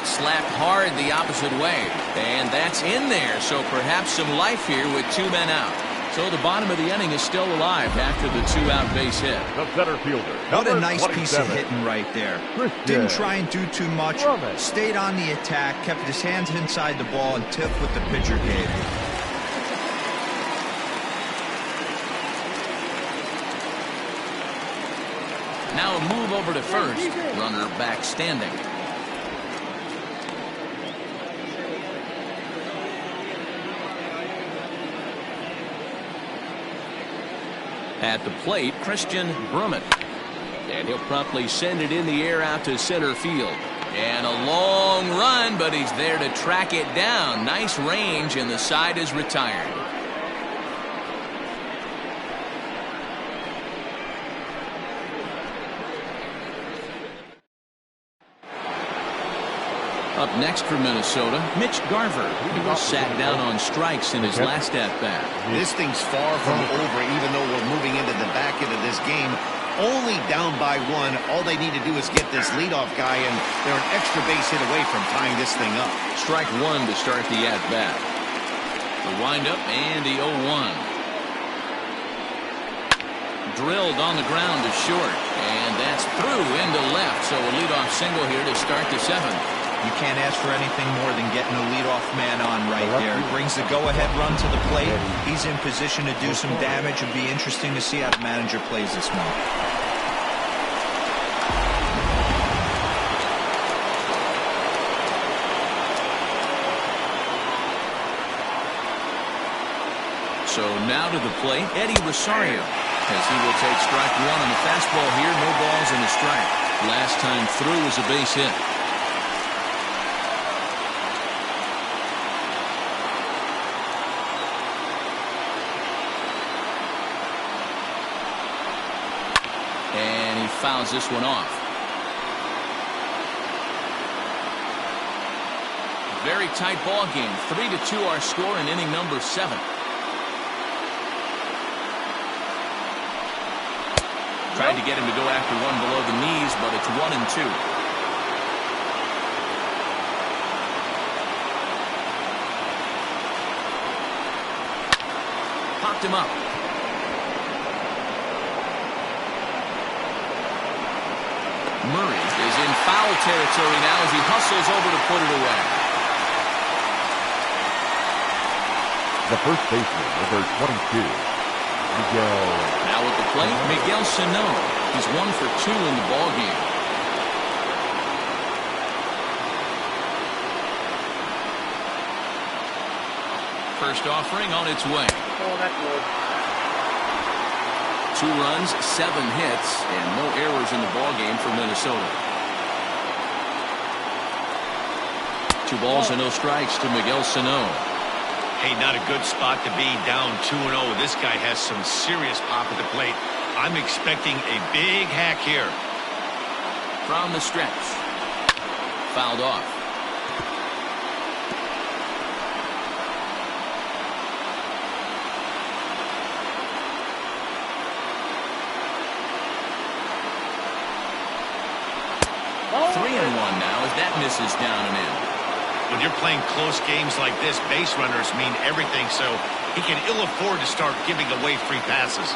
Slapped hard the opposite way, and that's in there, so perhaps some life here with 2 men out. So the bottom of the inning is still alive after the 2-out base hit. The center fielder. What a nice piece of hitting right there. Didn't try and do too much. Stayed on the attack, kept his hands inside the ball, and tipped what the pitcher gave him. Now a move over to first. Runner back standing. At the plate, Christian Brummett. And he'll promptly send it in the air out to center field. And a long run, but he's there to track it down. Nice range, and the side is retired. Up next for Minnesota, Mitch Garver, who was sat down on strikes in his last at-bat. This thing's far from over, even though we're moving into the back end of this game. Only down by 1. All they need to do is get this leadoff guy, and they're an extra base hit away from tying this thing up. Strike 1 to start the at-bat. The windup and the 0-1. Drilled on the ground to short, and that's through into left, so a leadoff single here to start the 7th. You can't ask for anything more than getting a leadoff man on right there. Brings the go-ahead run to the plate. He's in position to do some damage. It'll be interesting to see how the manager plays this one. So now to the plate, Eddie Rosario, as he will take strike 1 on the fastball here. No balls and a strike. Last time through was a base hit. Fouls this one off. Very tight ball game. 3-2 our score in inning number 7. Tried to get him to go after one below the knees, but it's 1-2. Popped him up. Murray is in foul territory now as he hustles over to put it away. The first baseman, number 22, Miguel. Now at the plate, Miguel Sano. He's 1 for 2 in the ballgame. First offering on its way. Oh, that's good. 2 runs, 7 hits, and no errors in the ballgame for Minnesota. 2 balls and no strikes to Miguel Sano. Hey, not a good spot to be, down 2-0. This guy has some serious pop at the plate. I'm expecting a big hack here. From the stretch. Fouled off. Oh, 3-1 now as that misses down and in. When you're playing close games like this, base runners mean everything, so he can ill afford to start giving away free passes.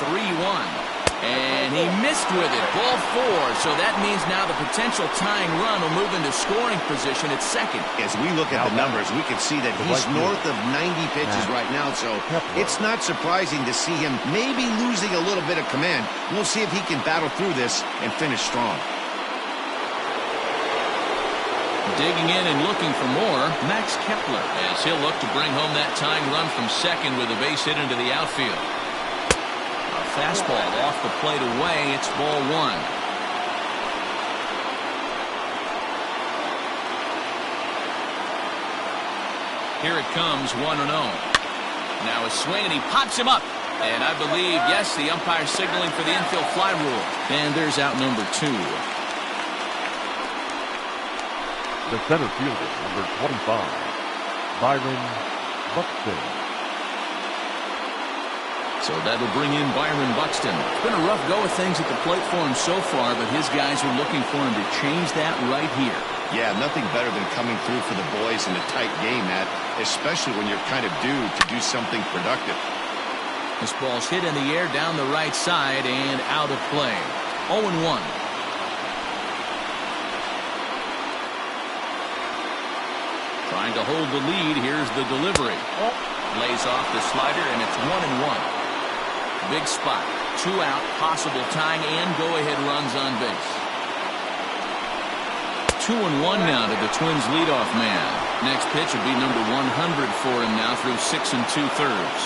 3-1. And he missed with it. Ball 4. So that means now the potential tying run will move into scoring position at second. As we look at the numbers, we can see that he's north of 90 pitches right now. So it's not surprising to see him maybe losing a little bit of command. We'll see if he can battle through this and finish strong. Digging in and looking for more, Max Kepler, as he'll look to bring home that tying run from second with a base hit into the outfield. A fastball off the plate away. It's ball 1. Here it comes, 1-0. Now a swing, and he pops him up. And I believe, yes, the umpire signaling for the infield fly rule. And there's out number 2. The center fielder, number 25, Byron Buxton. So that'll bring in Byron Buxton. It's been a rough go of things at the plate for him so far, but his guys are looking for him to change that right here. Yeah, nothing better than coming through for the boys in a tight game, Matt, especially when you're kind of due to do something productive. This ball's hit in the air down the right side and out of play. 0-1. Trying to hold the lead. Here's the delivery. Lays off the slider, and it's 1-1. Big spot. 2 out. Possible tying and go-ahead runs on base. 2-1 now to the Twins' leadoff man. Next pitch will be number 100 for him now through 6 2/3.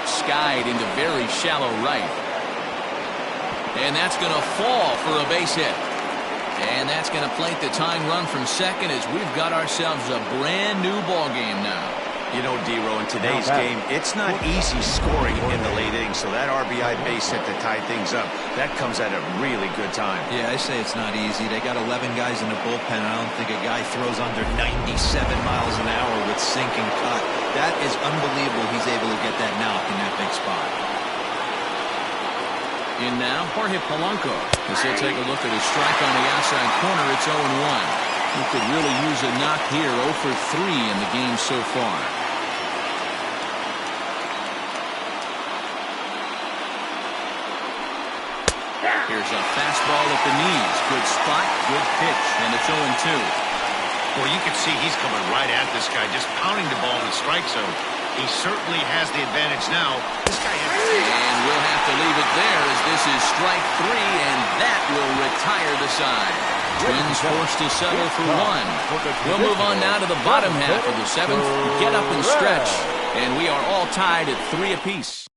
Skied into very shallow right. And that's going to fall for a base hit. And that's going to plate the tying run from second as we've got ourselves a brand new ball game now. You know, D-Row, in today's game, it's not easy scoring in the late innings, so that RBI base hit to tie things up, that comes at a really good time. Yeah, I say it's not easy. They got 11 guys in the bullpen. I don't think a guy throws under 97 miles an hour with sink and cut. That is unbelievable he's able to get that knock in that big spot. In now, Jorge Polanco. As he'll take a look at his strike on the outside corner, it's 0-1. He could really use a knock here, 0 for 3 in the game so far. Here's a fastball at the knees. Good spot, good pitch, and it's 0-2. Well, you can see he's coming right at this guy, just pounding the ball in the strike zone. He certainly has the advantage now. This guy has... And we'll have to leave it there as this is strike 3, and that will retire the side. Twins forced to settle for 1. We'll move on now to the bottom half of the 7th. Get up and stretch. And we are all tied at 3 apiece.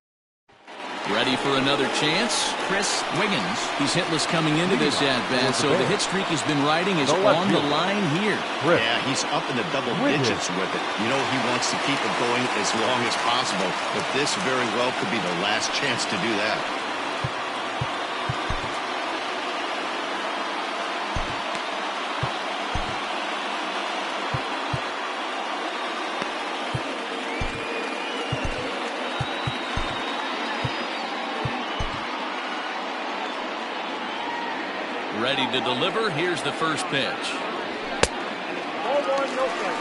Ready for another chance? Chris Wiggins. He's hitless coming into this at-bat, so the hit streak he's been riding is on the line here. Yeah, he's up in the double digits with it. You know, he wants to keep it going as long as possible, but this very well could be the last chance to do that. Ready to deliver. Here's the first pitch. Ball 1, no play.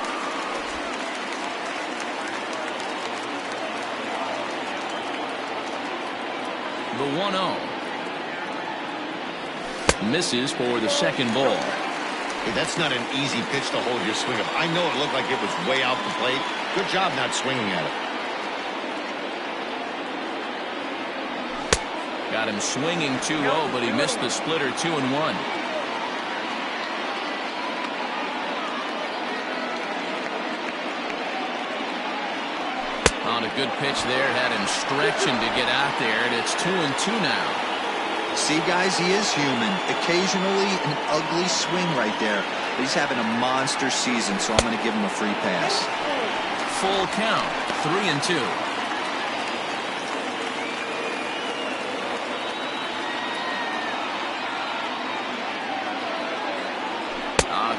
The 1-0. Misses for the second ball. Hey, that's not an easy pitch to hold your swing up. I know it looked like it was way out the plate. Good job not swinging at it. Got him swinging 2-0, but he missed the splitter 2-1. On a good pitch there, had him stretching to get out there, and it's 2-2 now. See, guys, he is human. Occasionally an ugly swing right there. But he's having a monster season, so I'm going to give him a free pass. Full count, 3-2.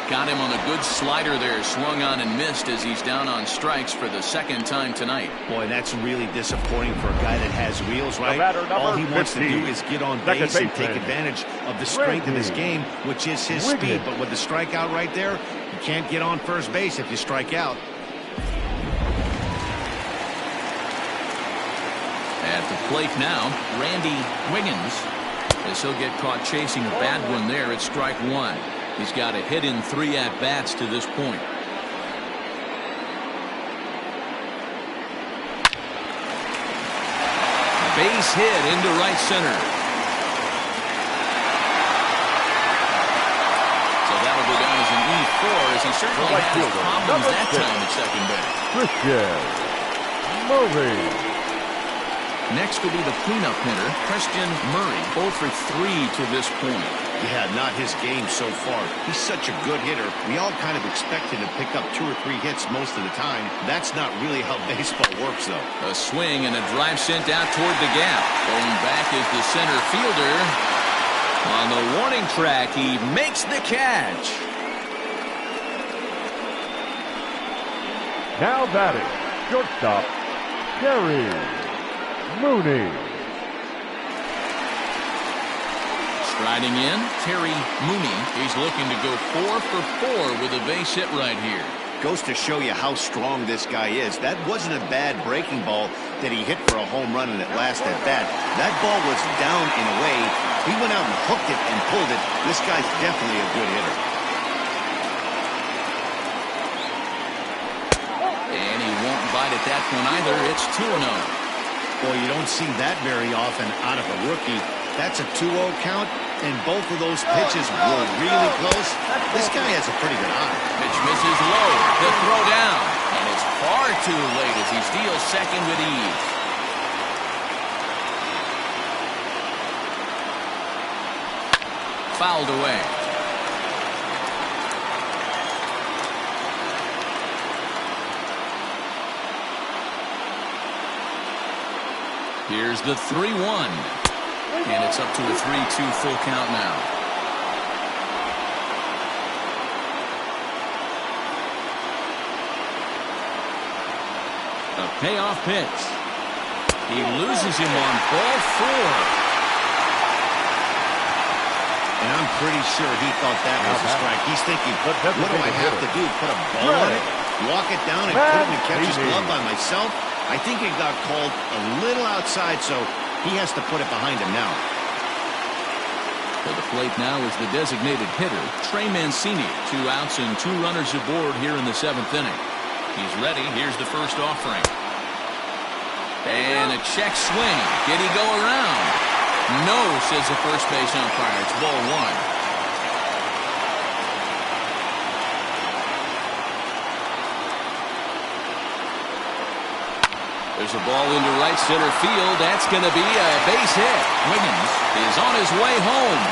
Got him on a good slider there, swung on and missed as he's down on strikes for the second time tonight. Boy, that's really disappointing for a guy that has wheels, right? All he wants to do is get on base and take advantage of the strength of his game, which is his speed. But with the strikeout right there, you can't get on first base if you strike out. At the plate now, Randy Wiggins. As he'll get caught chasing a bad one there at strike one. He's got a hit in 3 at-bats to this point. Base hit into right center. So that'll go down as an E4 as he certainly right had his fielder, problems number that 6, time at second base. Christian Murray. Next will be the cleanup hitter, Christian Murray, 0 for 3 to this point. Yeah, not his game so far. He's such a good hitter. We all kind of expect him to pick up 2 or 3 hits most of the time. That's not really how baseball works, though. A swing and a drive sent out toward the gap. Going back is the center fielder. On the warning track, he makes the catch. Now batting, shortstop, Terry Mooney. Striding in, Terry Mooney. He's looking to go 4 for 4 with a base hit right here. Goes to show you how strong this guy is. That wasn't a bad breaking ball that he hit for a home run in at last at bat. That ball was down in a way. He went out and hooked it and pulled it. This guy's definitely a good hitter. And he won't bite at that one either. It's 2-0. Boy, you don't see that very often out of a rookie. That's a 2-0 count, and both of those pitches were really close. This guy has a pretty good eye. Pitch misses low. The throw down. And it's far too late as he steals second with ease. Fouled away. Here's the 3-1. And it's up to a 3-2 full count now. A payoff pitch. He loses him on ball 4. And I'm pretty sure he thought that was a strike. He's thinking, what do I have to do? Put a ball on it? Walk it down and put it in the catcher's glove by myself? I think it got called a little outside, so he has to put it behind him now. To the plate now is the designated hitter, Trey Mancini. 2 outs and 2 runners aboard here in the 7th inning. He's ready. Here's the first offering. And a check swing. Did he go around? No, says the first base umpire. It's ball 1. There's a ball into right center field. That's going to be a base hit. Wiggins is on his way home.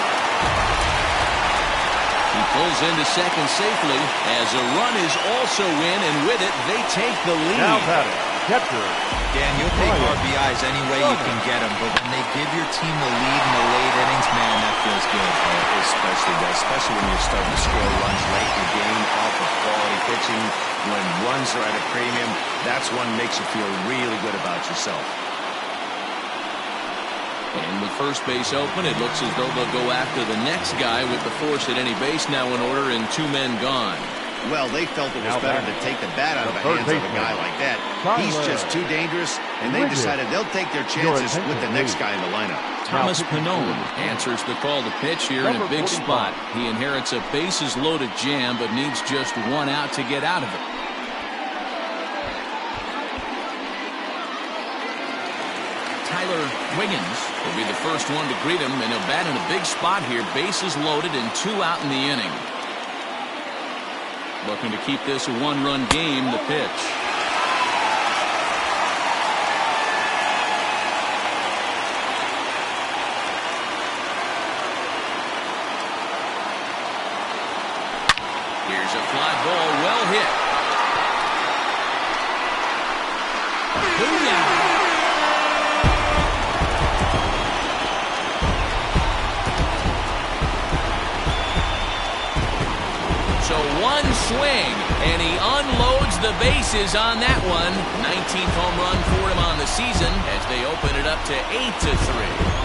He pulls into second safely as a run is also in, and with it, they take the lead. Now batting, catcher. Dan, you'll take RBIs any way you can get them, but when they give your team the lead in the late innings, man, that feels good. Especially when you're starting to score runs late in the game off of quality pitching. When runs are at a premium, that's one makes you feel really good about yourself. And with first base open, it looks as though they'll go after the next guy with the force at any base now in order and 2 men gone. Well, they felt it was better to take the bat out of the hands of a guy like that. He's just too dangerous, and they decided they'll take their chances with the next guy in the lineup. Thomas Pannone answers the call to pitch here in a big spot. He inherits a bases-loaded jam, but needs just 1 out to get out of it. Tyler Wiggins will be the first one to greet him, and he'll bat in a big spot here. Bases loaded and 2 out in the inning. Looking to keep this a 1-run game. The pitch. Here's a fly ball, well hit. Booyah! So 1 swing, and he unloads the bases on that one. 19th home run for him on the season as they open it up to 8-3.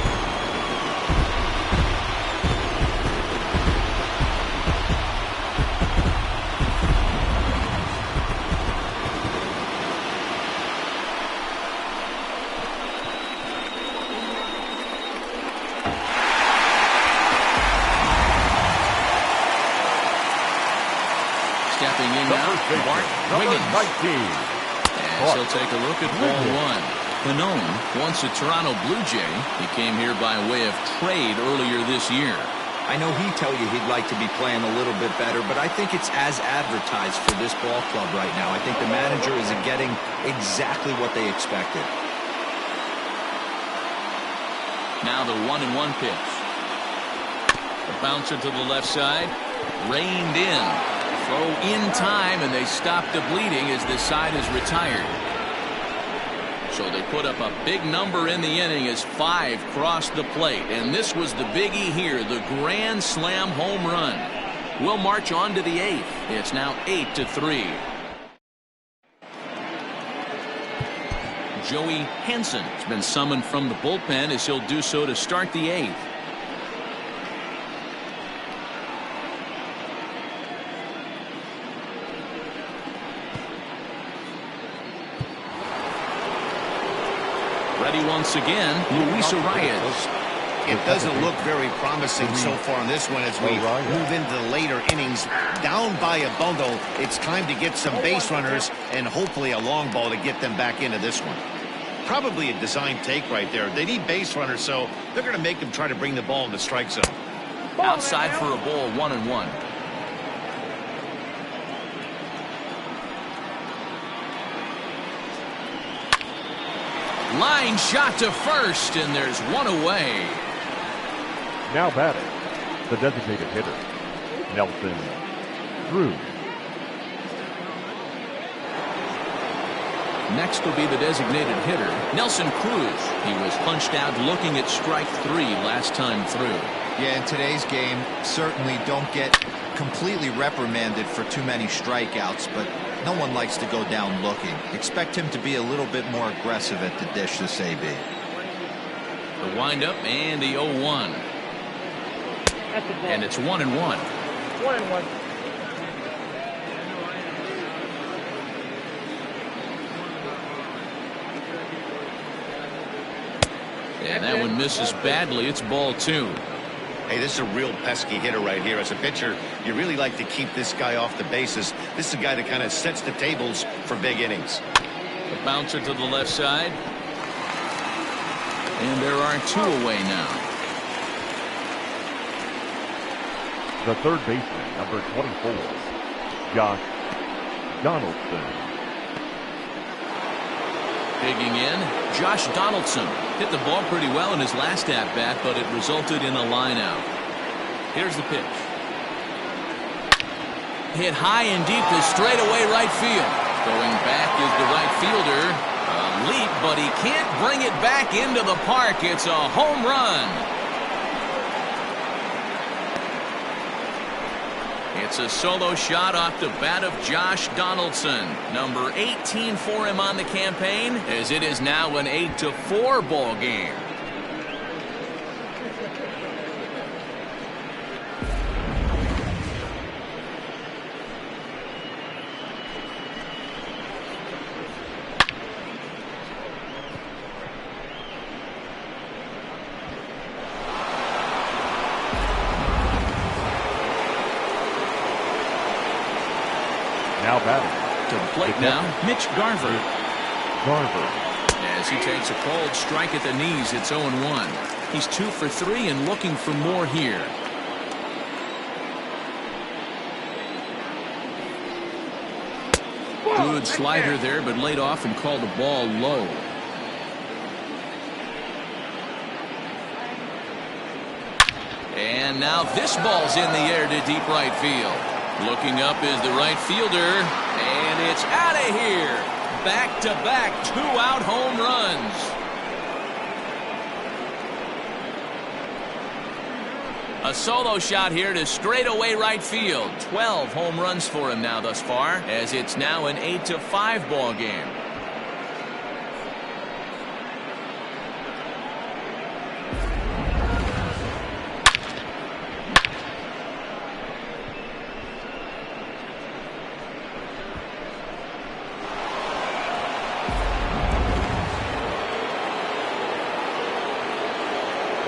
Number Wiggins. 19. And he'll take a look at ball one. Pannone, once a Toronto Blue Jay, he came here by way of trade earlier this year. I know he'd tell you he'd like to be playing a little bit better, but I think it's as advertised for this ball club right now. I think the manager is getting exactly what they expected. Now the 1-1 pitch. A bouncer to the left side. Reined in. Throw in time, and they stop the bleeding as this side is retired. So they put up a big number in the inning as 5 crossed the plate. And this was the biggie here, the grand slam home run. We'll march on to the 8th. It's now 8-3. Joey Hansen has been summoned from the bullpen as he'll do so to start the 8th. Ready once again, Luis Arias. It doesn't look very promising so far in this one as we move into the later innings. Down by a bundle, it's time to get some base runners and hopefully a long ball to get them back into this one. Probably a design take right there. They need base runners, so they're going to make them try to bring the ball in the strike zone. Outside for a ball, 1-1. Line shot to first, and there's one away. Now batting, the designated hitter, Nelson Cruz. Next will be the designated hitter, Nelson Cruz. He was punched out looking at strike 3 last time through. Yeah, in today's game, certainly don't get completely reprimanded for too many strikeouts, but no one likes to go down looking. Expect him to be a little bit more aggressive at the dish this AB. The windup and the 0-1. And it's 1-1. 1-1. And that one misses badly. It's ball 2. Hey, this is a real pesky hitter right here. As a pitcher, you really like to keep this guy off the bases. This is a guy that kind of sets the tables for big innings. The bouncer to the left side. And there are 2 away now. The third baseman, number 24, Josh Donaldson. Digging in, Josh Donaldson hit the ball pretty well in his last at-bat, but it resulted in a line out. Here's the pitch. Hit high and deep to straightaway right field. Going back is the right fielder. A leap, but he can't bring it back into the park. It's a home run. It's a solo shot off the bat of Josh Donaldson. Number 18 for him on the campaign, as it is now an 8-4 ball game. Now batting. To the plate now, Mitch Garver. Garver. As he takes a cold strike at the knees, it's 0-1. He's 2 for 3 and looking for more here. Good slider there, but laid off and called the ball low. And now this ball's in the air to deep right field. Looking up is the right fielder, and it's out of here. Back-to-back 2-out home runs. A solo shot here to straightaway right field. 12 home runs for him now thus far, as it's now an 8-5 ball game.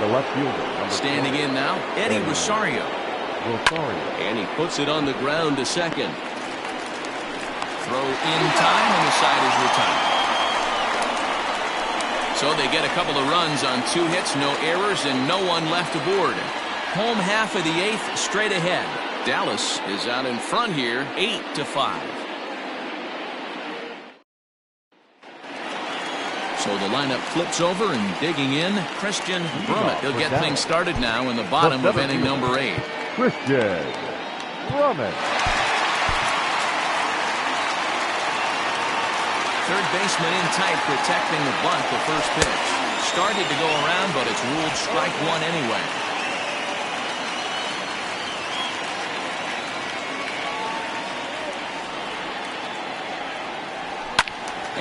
The left fielder. Standing in now, Eddie Rosario. Rosario. And he puts it on the ground to second. Throw in time, and the side is retired. So they get a couple of runs on 2 hits, no errors, and no one left aboard. Home half of the 8th, straight ahead. Dallas is out in front here, 8-5. So the lineup flips over, and digging in, Christian Brummett. He'll get things started now in the bottom of inning number 8. Christian Brummett. Third baseman in tight, protecting the bunt, the first pitch. Started to go around, but it's ruled strike 1 anyway.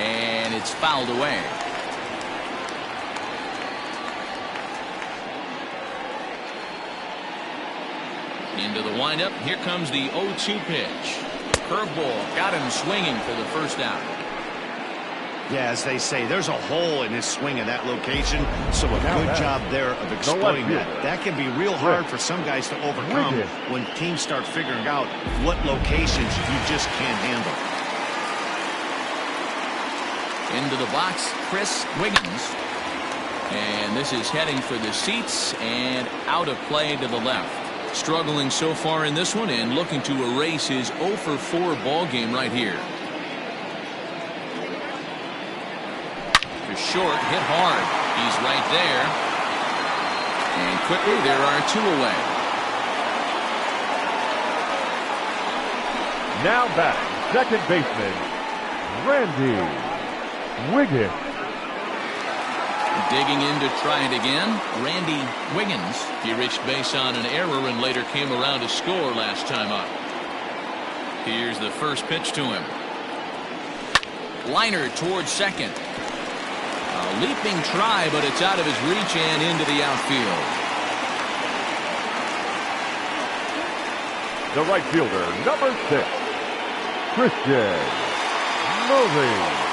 And it's fouled away. Into the windup. Here comes the 0-2 pitch. Curveball. Got him swinging for the first out. Yeah, as they say, there's a hole in his swing in that location, so a good job there of exploiting that. That can be real hard for some guys to overcome when teams start figuring out what locations you just can't handle. Into the box, Chris Wiggins. And this is heading for the seats and out of play to the left. Struggling so far in this one and looking to erase his 0-for-4 ball game right here. To short, hit hard. He's right there. And quickly there are 2 away. Now batting, second baseman, Randy Wiggins. Digging in to try it again, Randy Wiggins. He reached base on an error and later came around to score last time up. Here's the first pitch to him. Liner towards second. A leaping try, but it's out of his reach and into the outfield. The right fielder, number 6, Christian Murray.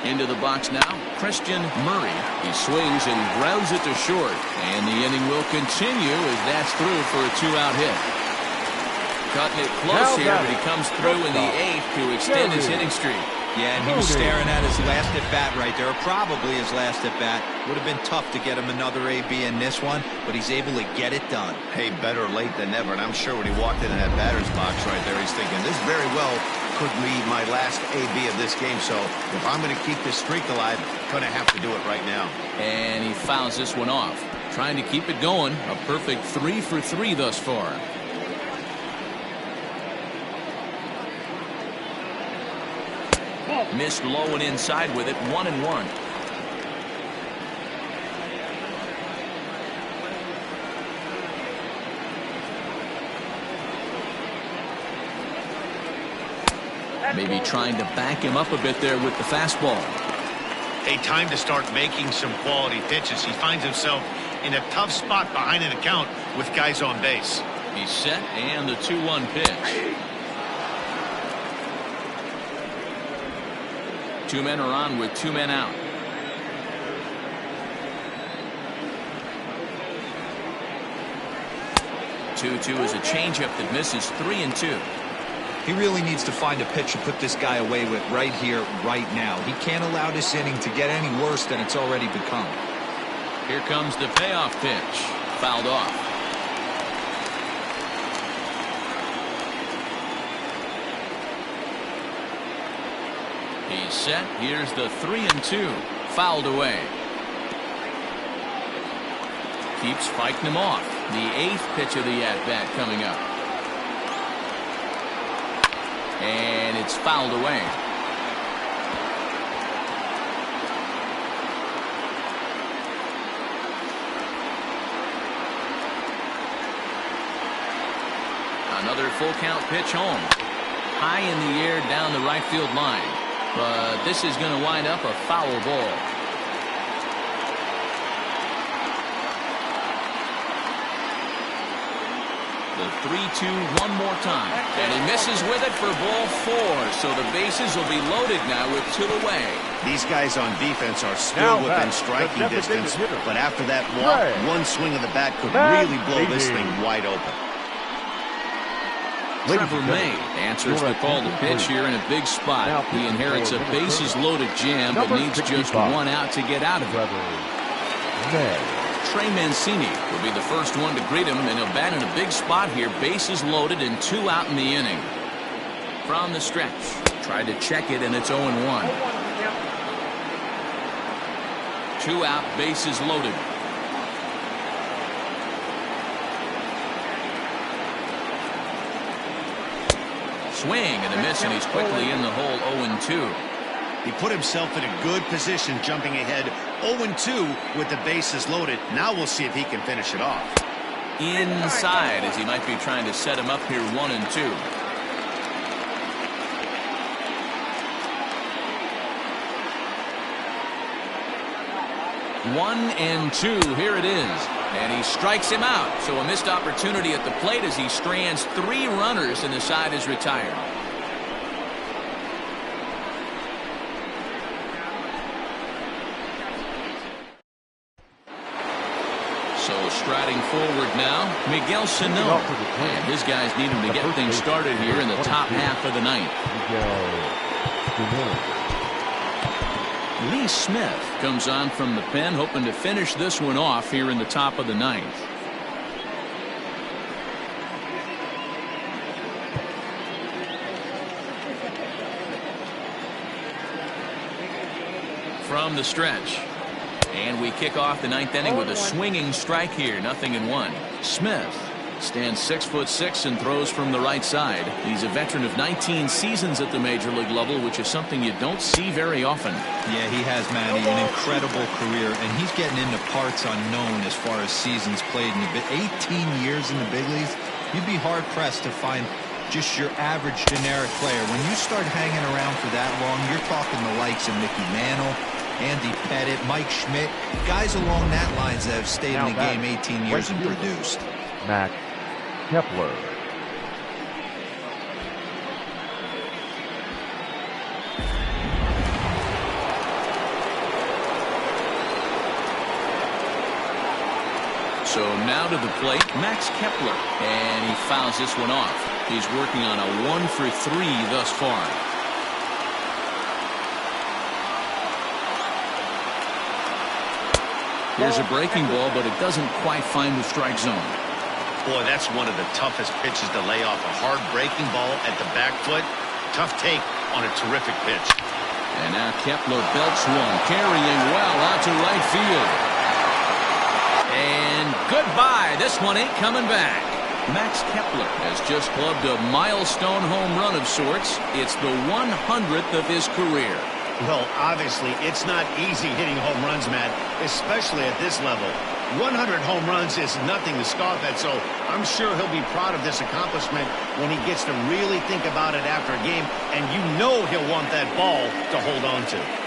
Into the box now, Christian Murray. He swings and grounds it to short. And the inning will continue as that's through for a 2-out hit. Cutting it close here, but he comes through in the 8th to extend his hitting streak. Yeah, and he was staring at his last at-bat right there, probably his last at-bat. Would have been tough to get him another AB in this one, but he's able to get it done. Hey, better late than never, and I'm sure when he walked into that batter's box right there, he's thinking, this very well could be my last AB of this game, so if I'm going to keep this streak alive, I'm going to have to do it right now. And he fouls this one off. Trying to keep it going. A perfect 3 for 3 thus far. Missed low and inside with it, 1-1. Maybe trying to back him up a bit there with the fastball. Hey, time to start making some quality pitches. He finds himself in a tough spot behind an account with guys on base. He's set, and the 2-1 pitch. 2 men are on with 2 men out. Two is a changeup that misses 3-2. He really needs to find a pitch to put this guy away with right here, right now. He can't allow this inning to get any worse than it's already become. Here comes the payoff pitch. Fouled off. He's set. Here's the 3-2. Fouled away. Keeps fighting him off. The 8th pitch of the at-bat coming up. And it's fouled away. Another full count pitch home. High in the air down the right field line. But this is going to wind up a foul ball. The 3-2 one more time. And he misses with it for ball 4. So the bases will be loaded now with 2 away. These guys on defense are still within striking distance, but after that walk, one swing of the bat could really blow this thing wide open. Trevor May answers the call to pitch here in a big spot. He inherits a bases-loaded jam, but needs just one out to get out of it. Trey Mancini will be the first one to greet him, and he'll bat in a big spot here. Bases loaded and 2 out in the inning. From the stretch, tried to check it, and it's 0-1. 2 out, bases loaded. Swing and a miss, and he's quickly in the hole. 0-2. He put himself in a good position, jumping ahead 0-2 with the bases loaded. Now we'll see if he can finish it off. Inside, as he might be trying to set him up here. 1-2. One and two. Here it is. And he strikes him out. So a missed opportunity at the plate as he strands 3 runners and the side is retired. So striding forward now, Miguel Sano. And his guys need him to get things started here in the top half of the ninth. Lee Smith comes on from the pen, hoping to finish this one off here in the top of the ninth. From the stretch. And we kick off the ninth inning with a swinging strike here. 0-1. Smith stands 6'6" and throws from the right side. He's a veteran of 19 seasons at the major league level, which is something you don't see very often. Yeah, he has, Manny, an incredible career, and he's getting into parts unknown as far as seasons played in the 18 years in the big leagues. You'd be hard pressed to find just your average generic player. When you start hanging around for that long, you're talking the likes of Mickey Mantle, Andy Pettit, Mike Schmidt, guys along that lines that have stayed in the game 18 years and produced. Max Kepler. So now to the plate, Max Kepler, and he fouls this one off. He's working on a 1 for 3 thus far. Here's a breaking ball, but it doesn't quite find the strike zone. Boy, that's one of the toughest pitches to lay off. A hard breaking ball at the back foot. Tough take on a terrific pitch. And now Kepler belts one, carrying well out to right field. And goodbye. This one ain't coming back. Max Kepler has just clubbed a milestone home run of sorts. It's the 100th of his career. Well, obviously, it's not easy hitting home runs, Matt, especially at this level. 100 home runs is nothing to scoff at, so I'm sure he'll be proud of this accomplishment when he gets to really think about it after a game, and you know he'll want that ball to hold on to.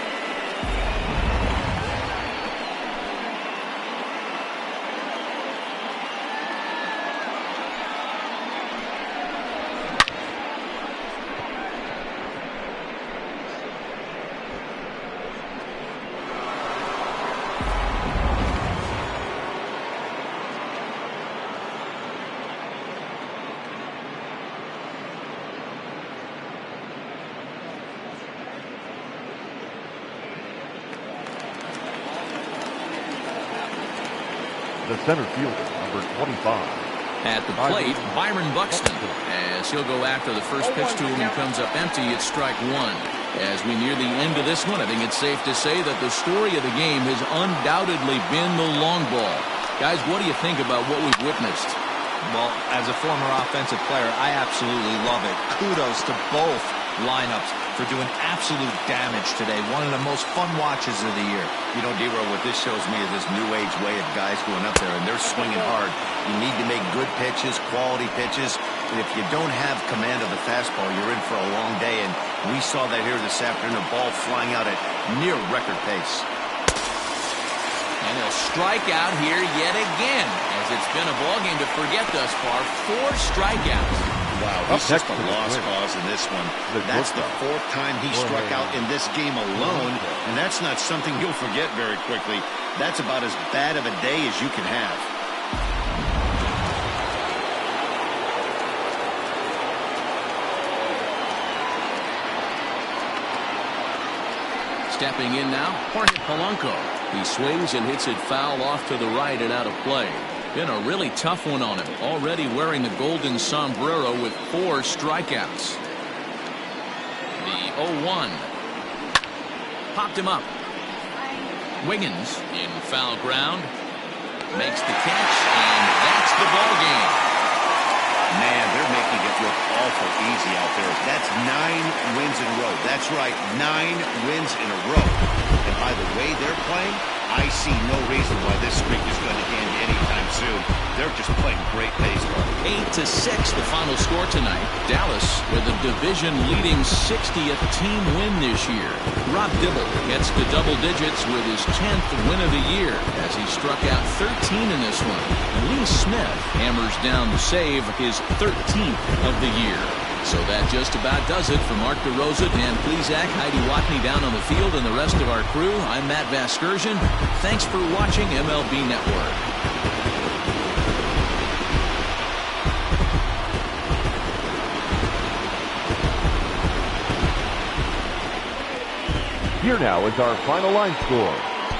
The center fielder, number 25. At the plate, Byron Buxton, as he'll go after the first pitch to him and comes up empty. It's strike one. As we near the end of this one, I think it's safe to say that the story of the game has undoubtedly been the long ball. Guys, what do you think about what we've witnessed? Well, as a former offensive player, I absolutely love it. Kudos to both lineups for doing absolute damage today. One of the most fun watches of the year. You know, D-Row, what this shows me is this new age way of guys going up there, and they're swinging hard. You need to make good pitches, quality pitches. And if you don't have command of the fastball, you're in for a long day. And we saw that here this afternoon, a ball flying out at near record pace. And he'll strike out here yet again, as it's been a ballgame to forget thus far. 4 strikeouts. Wow, he's just a lost cause in this one. That's the fourth time he struck out in this game alone, and that's not something you'll forget very quickly. That's about as bad of a day as you can have. Stepping in now, Jorge Polanco. He swings and hits it foul off to the right and out of play. Been a really tough one on him. Already wearing the golden sombrero with 4 strikeouts. The 0-1. Popped him up. Wiggins in foul ground. Makes the catch, and that's the ball game. Man, they're making it look awful easy out there. That's 9 wins in a row. That's right, 9 wins in a row. And by the way they're playing, I see no reason why this streak is going to end anytime soon. They're just playing great baseball. 8-6 the final score tonight. Dallas with a division-leading 60th team win this year. Rob Dibble gets to double digits with his 10th win of the year as he struck out 13 in this one. Lee Smith hammers down the save, his 13th of the year. So that just about does it for Mark DeRosa, Dan Plesac, Heidi Watney down on the field, and the rest of our crew. I'm Matt Vasgersian. Thanks for watching MLB Network. Here now is our final line score.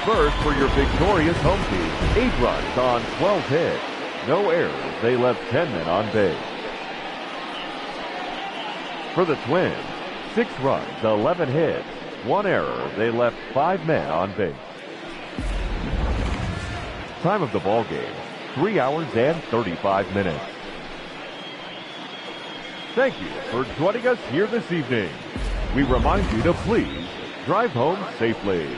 First, for your victorious home team, 8 runs on 12 hits. No errors. They left 10 men on base. For the Twins, 6 runs, 11 hits, 1 error. They left 5 men on base. Time of the ball game, 3 hours and 35 minutes. Thank you for joining us here this evening. We remind you to please drive home safely.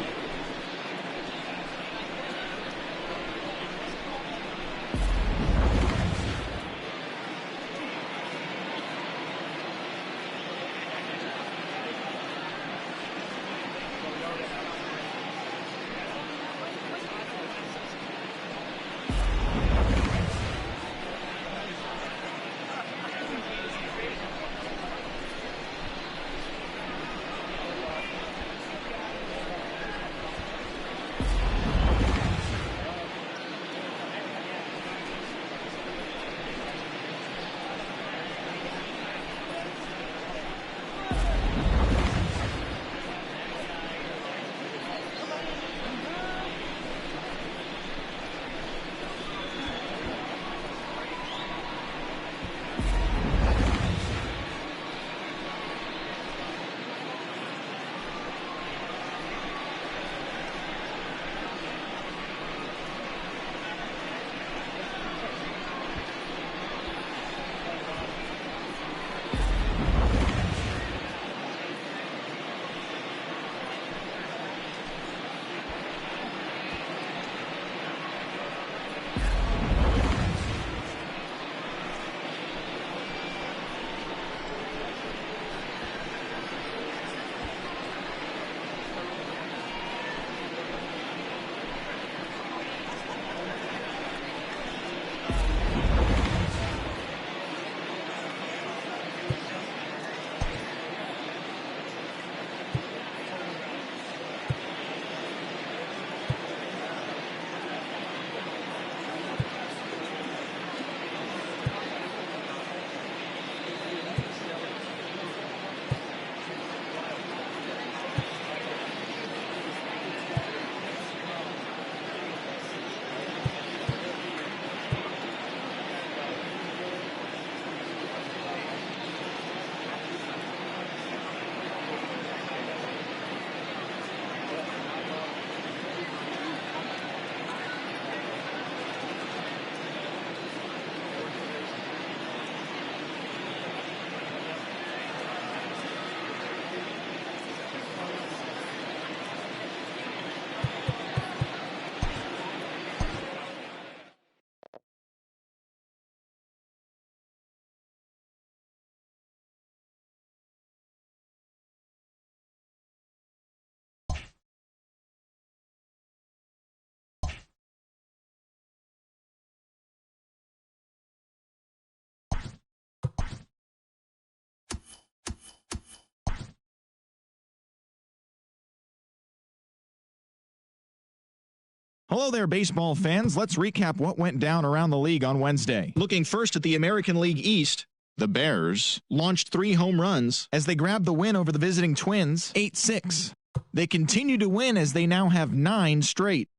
Hello there, baseball fans. Let's recap what went down around the league on Wednesday. Looking first at the American League East, the Bears launched 3 home runs as they grabbed the win over the visiting Twins, 8-6. They continue to win as they now have 9 straight.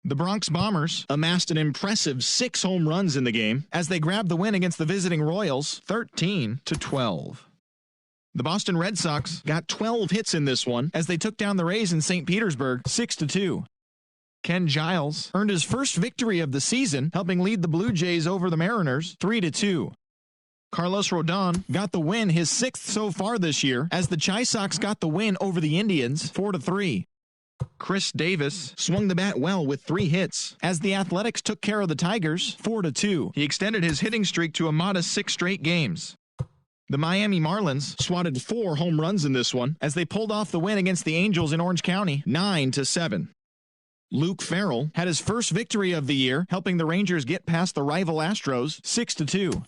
The Bronx Bombers amassed an impressive 6 home runs in the game as they grabbed the win against the visiting Royals, 13-12. The Boston Red Sox got 12 hits in this one as they took down the Rays in St. Petersburg, 6-2. Ken Giles earned his first victory of the season, helping lead the Blue Jays over the Mariners, 3-2. Carlos Rodon got the win, his 6th so far this year, as the Chi Sox got the win over the Indians, 4-3. Chris Davis swung the bat well with 3 hits, as the Athletics took care of the Tigers, 4-2. He extended his hitting streak to a modest 6 straight games. The Miami Marlins swatted 4 home runs in this one, as they pulled off the win against the Angels in Orange County, 9-7. Luke Farrell had his first victory of the year, helping the Rangers get past the rival Astros, 6-2.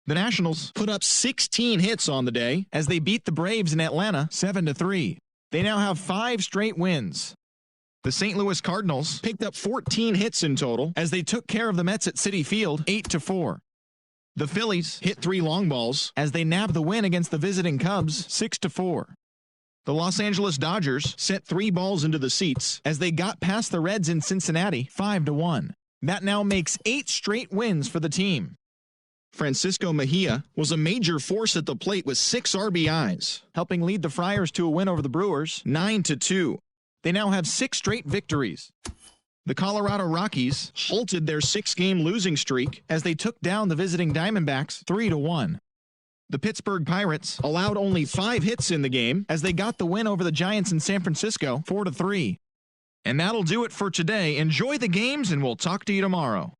The Nationals put up 16 hits on the day as they beat the Braves in Atlanta, 7-3. They now have 5 straight wins. The St. Louis Cardinals picked up 14 hits in total as they took care of the Mets at Citi Field, 8-4. The Phillies hit 3 long balls as they nabbed the win against the visiting Cubs, 6-4. The Los Angeles Dodgers sent 3 balls into the seats as they got past the Reds in Cincinnati, 5-1. That now makes 8 straight wins for the team. Francisco Mejia was a major force at the plate with 6 RBIs, helping lead the Friars to a win over the Brewers, 9-2. They now have 6 straight victories. The Colorado Rockies halted their 6-game losing streak as they took down the visiting Diamondbacks, 3-1. The Pittsburgh Pirates allowed only 5 hits in the game as they got the win over the Giants in San Francisco, 4-3. And that'll do it for today. Enjoy the games, and we'll talk to you tomorrow.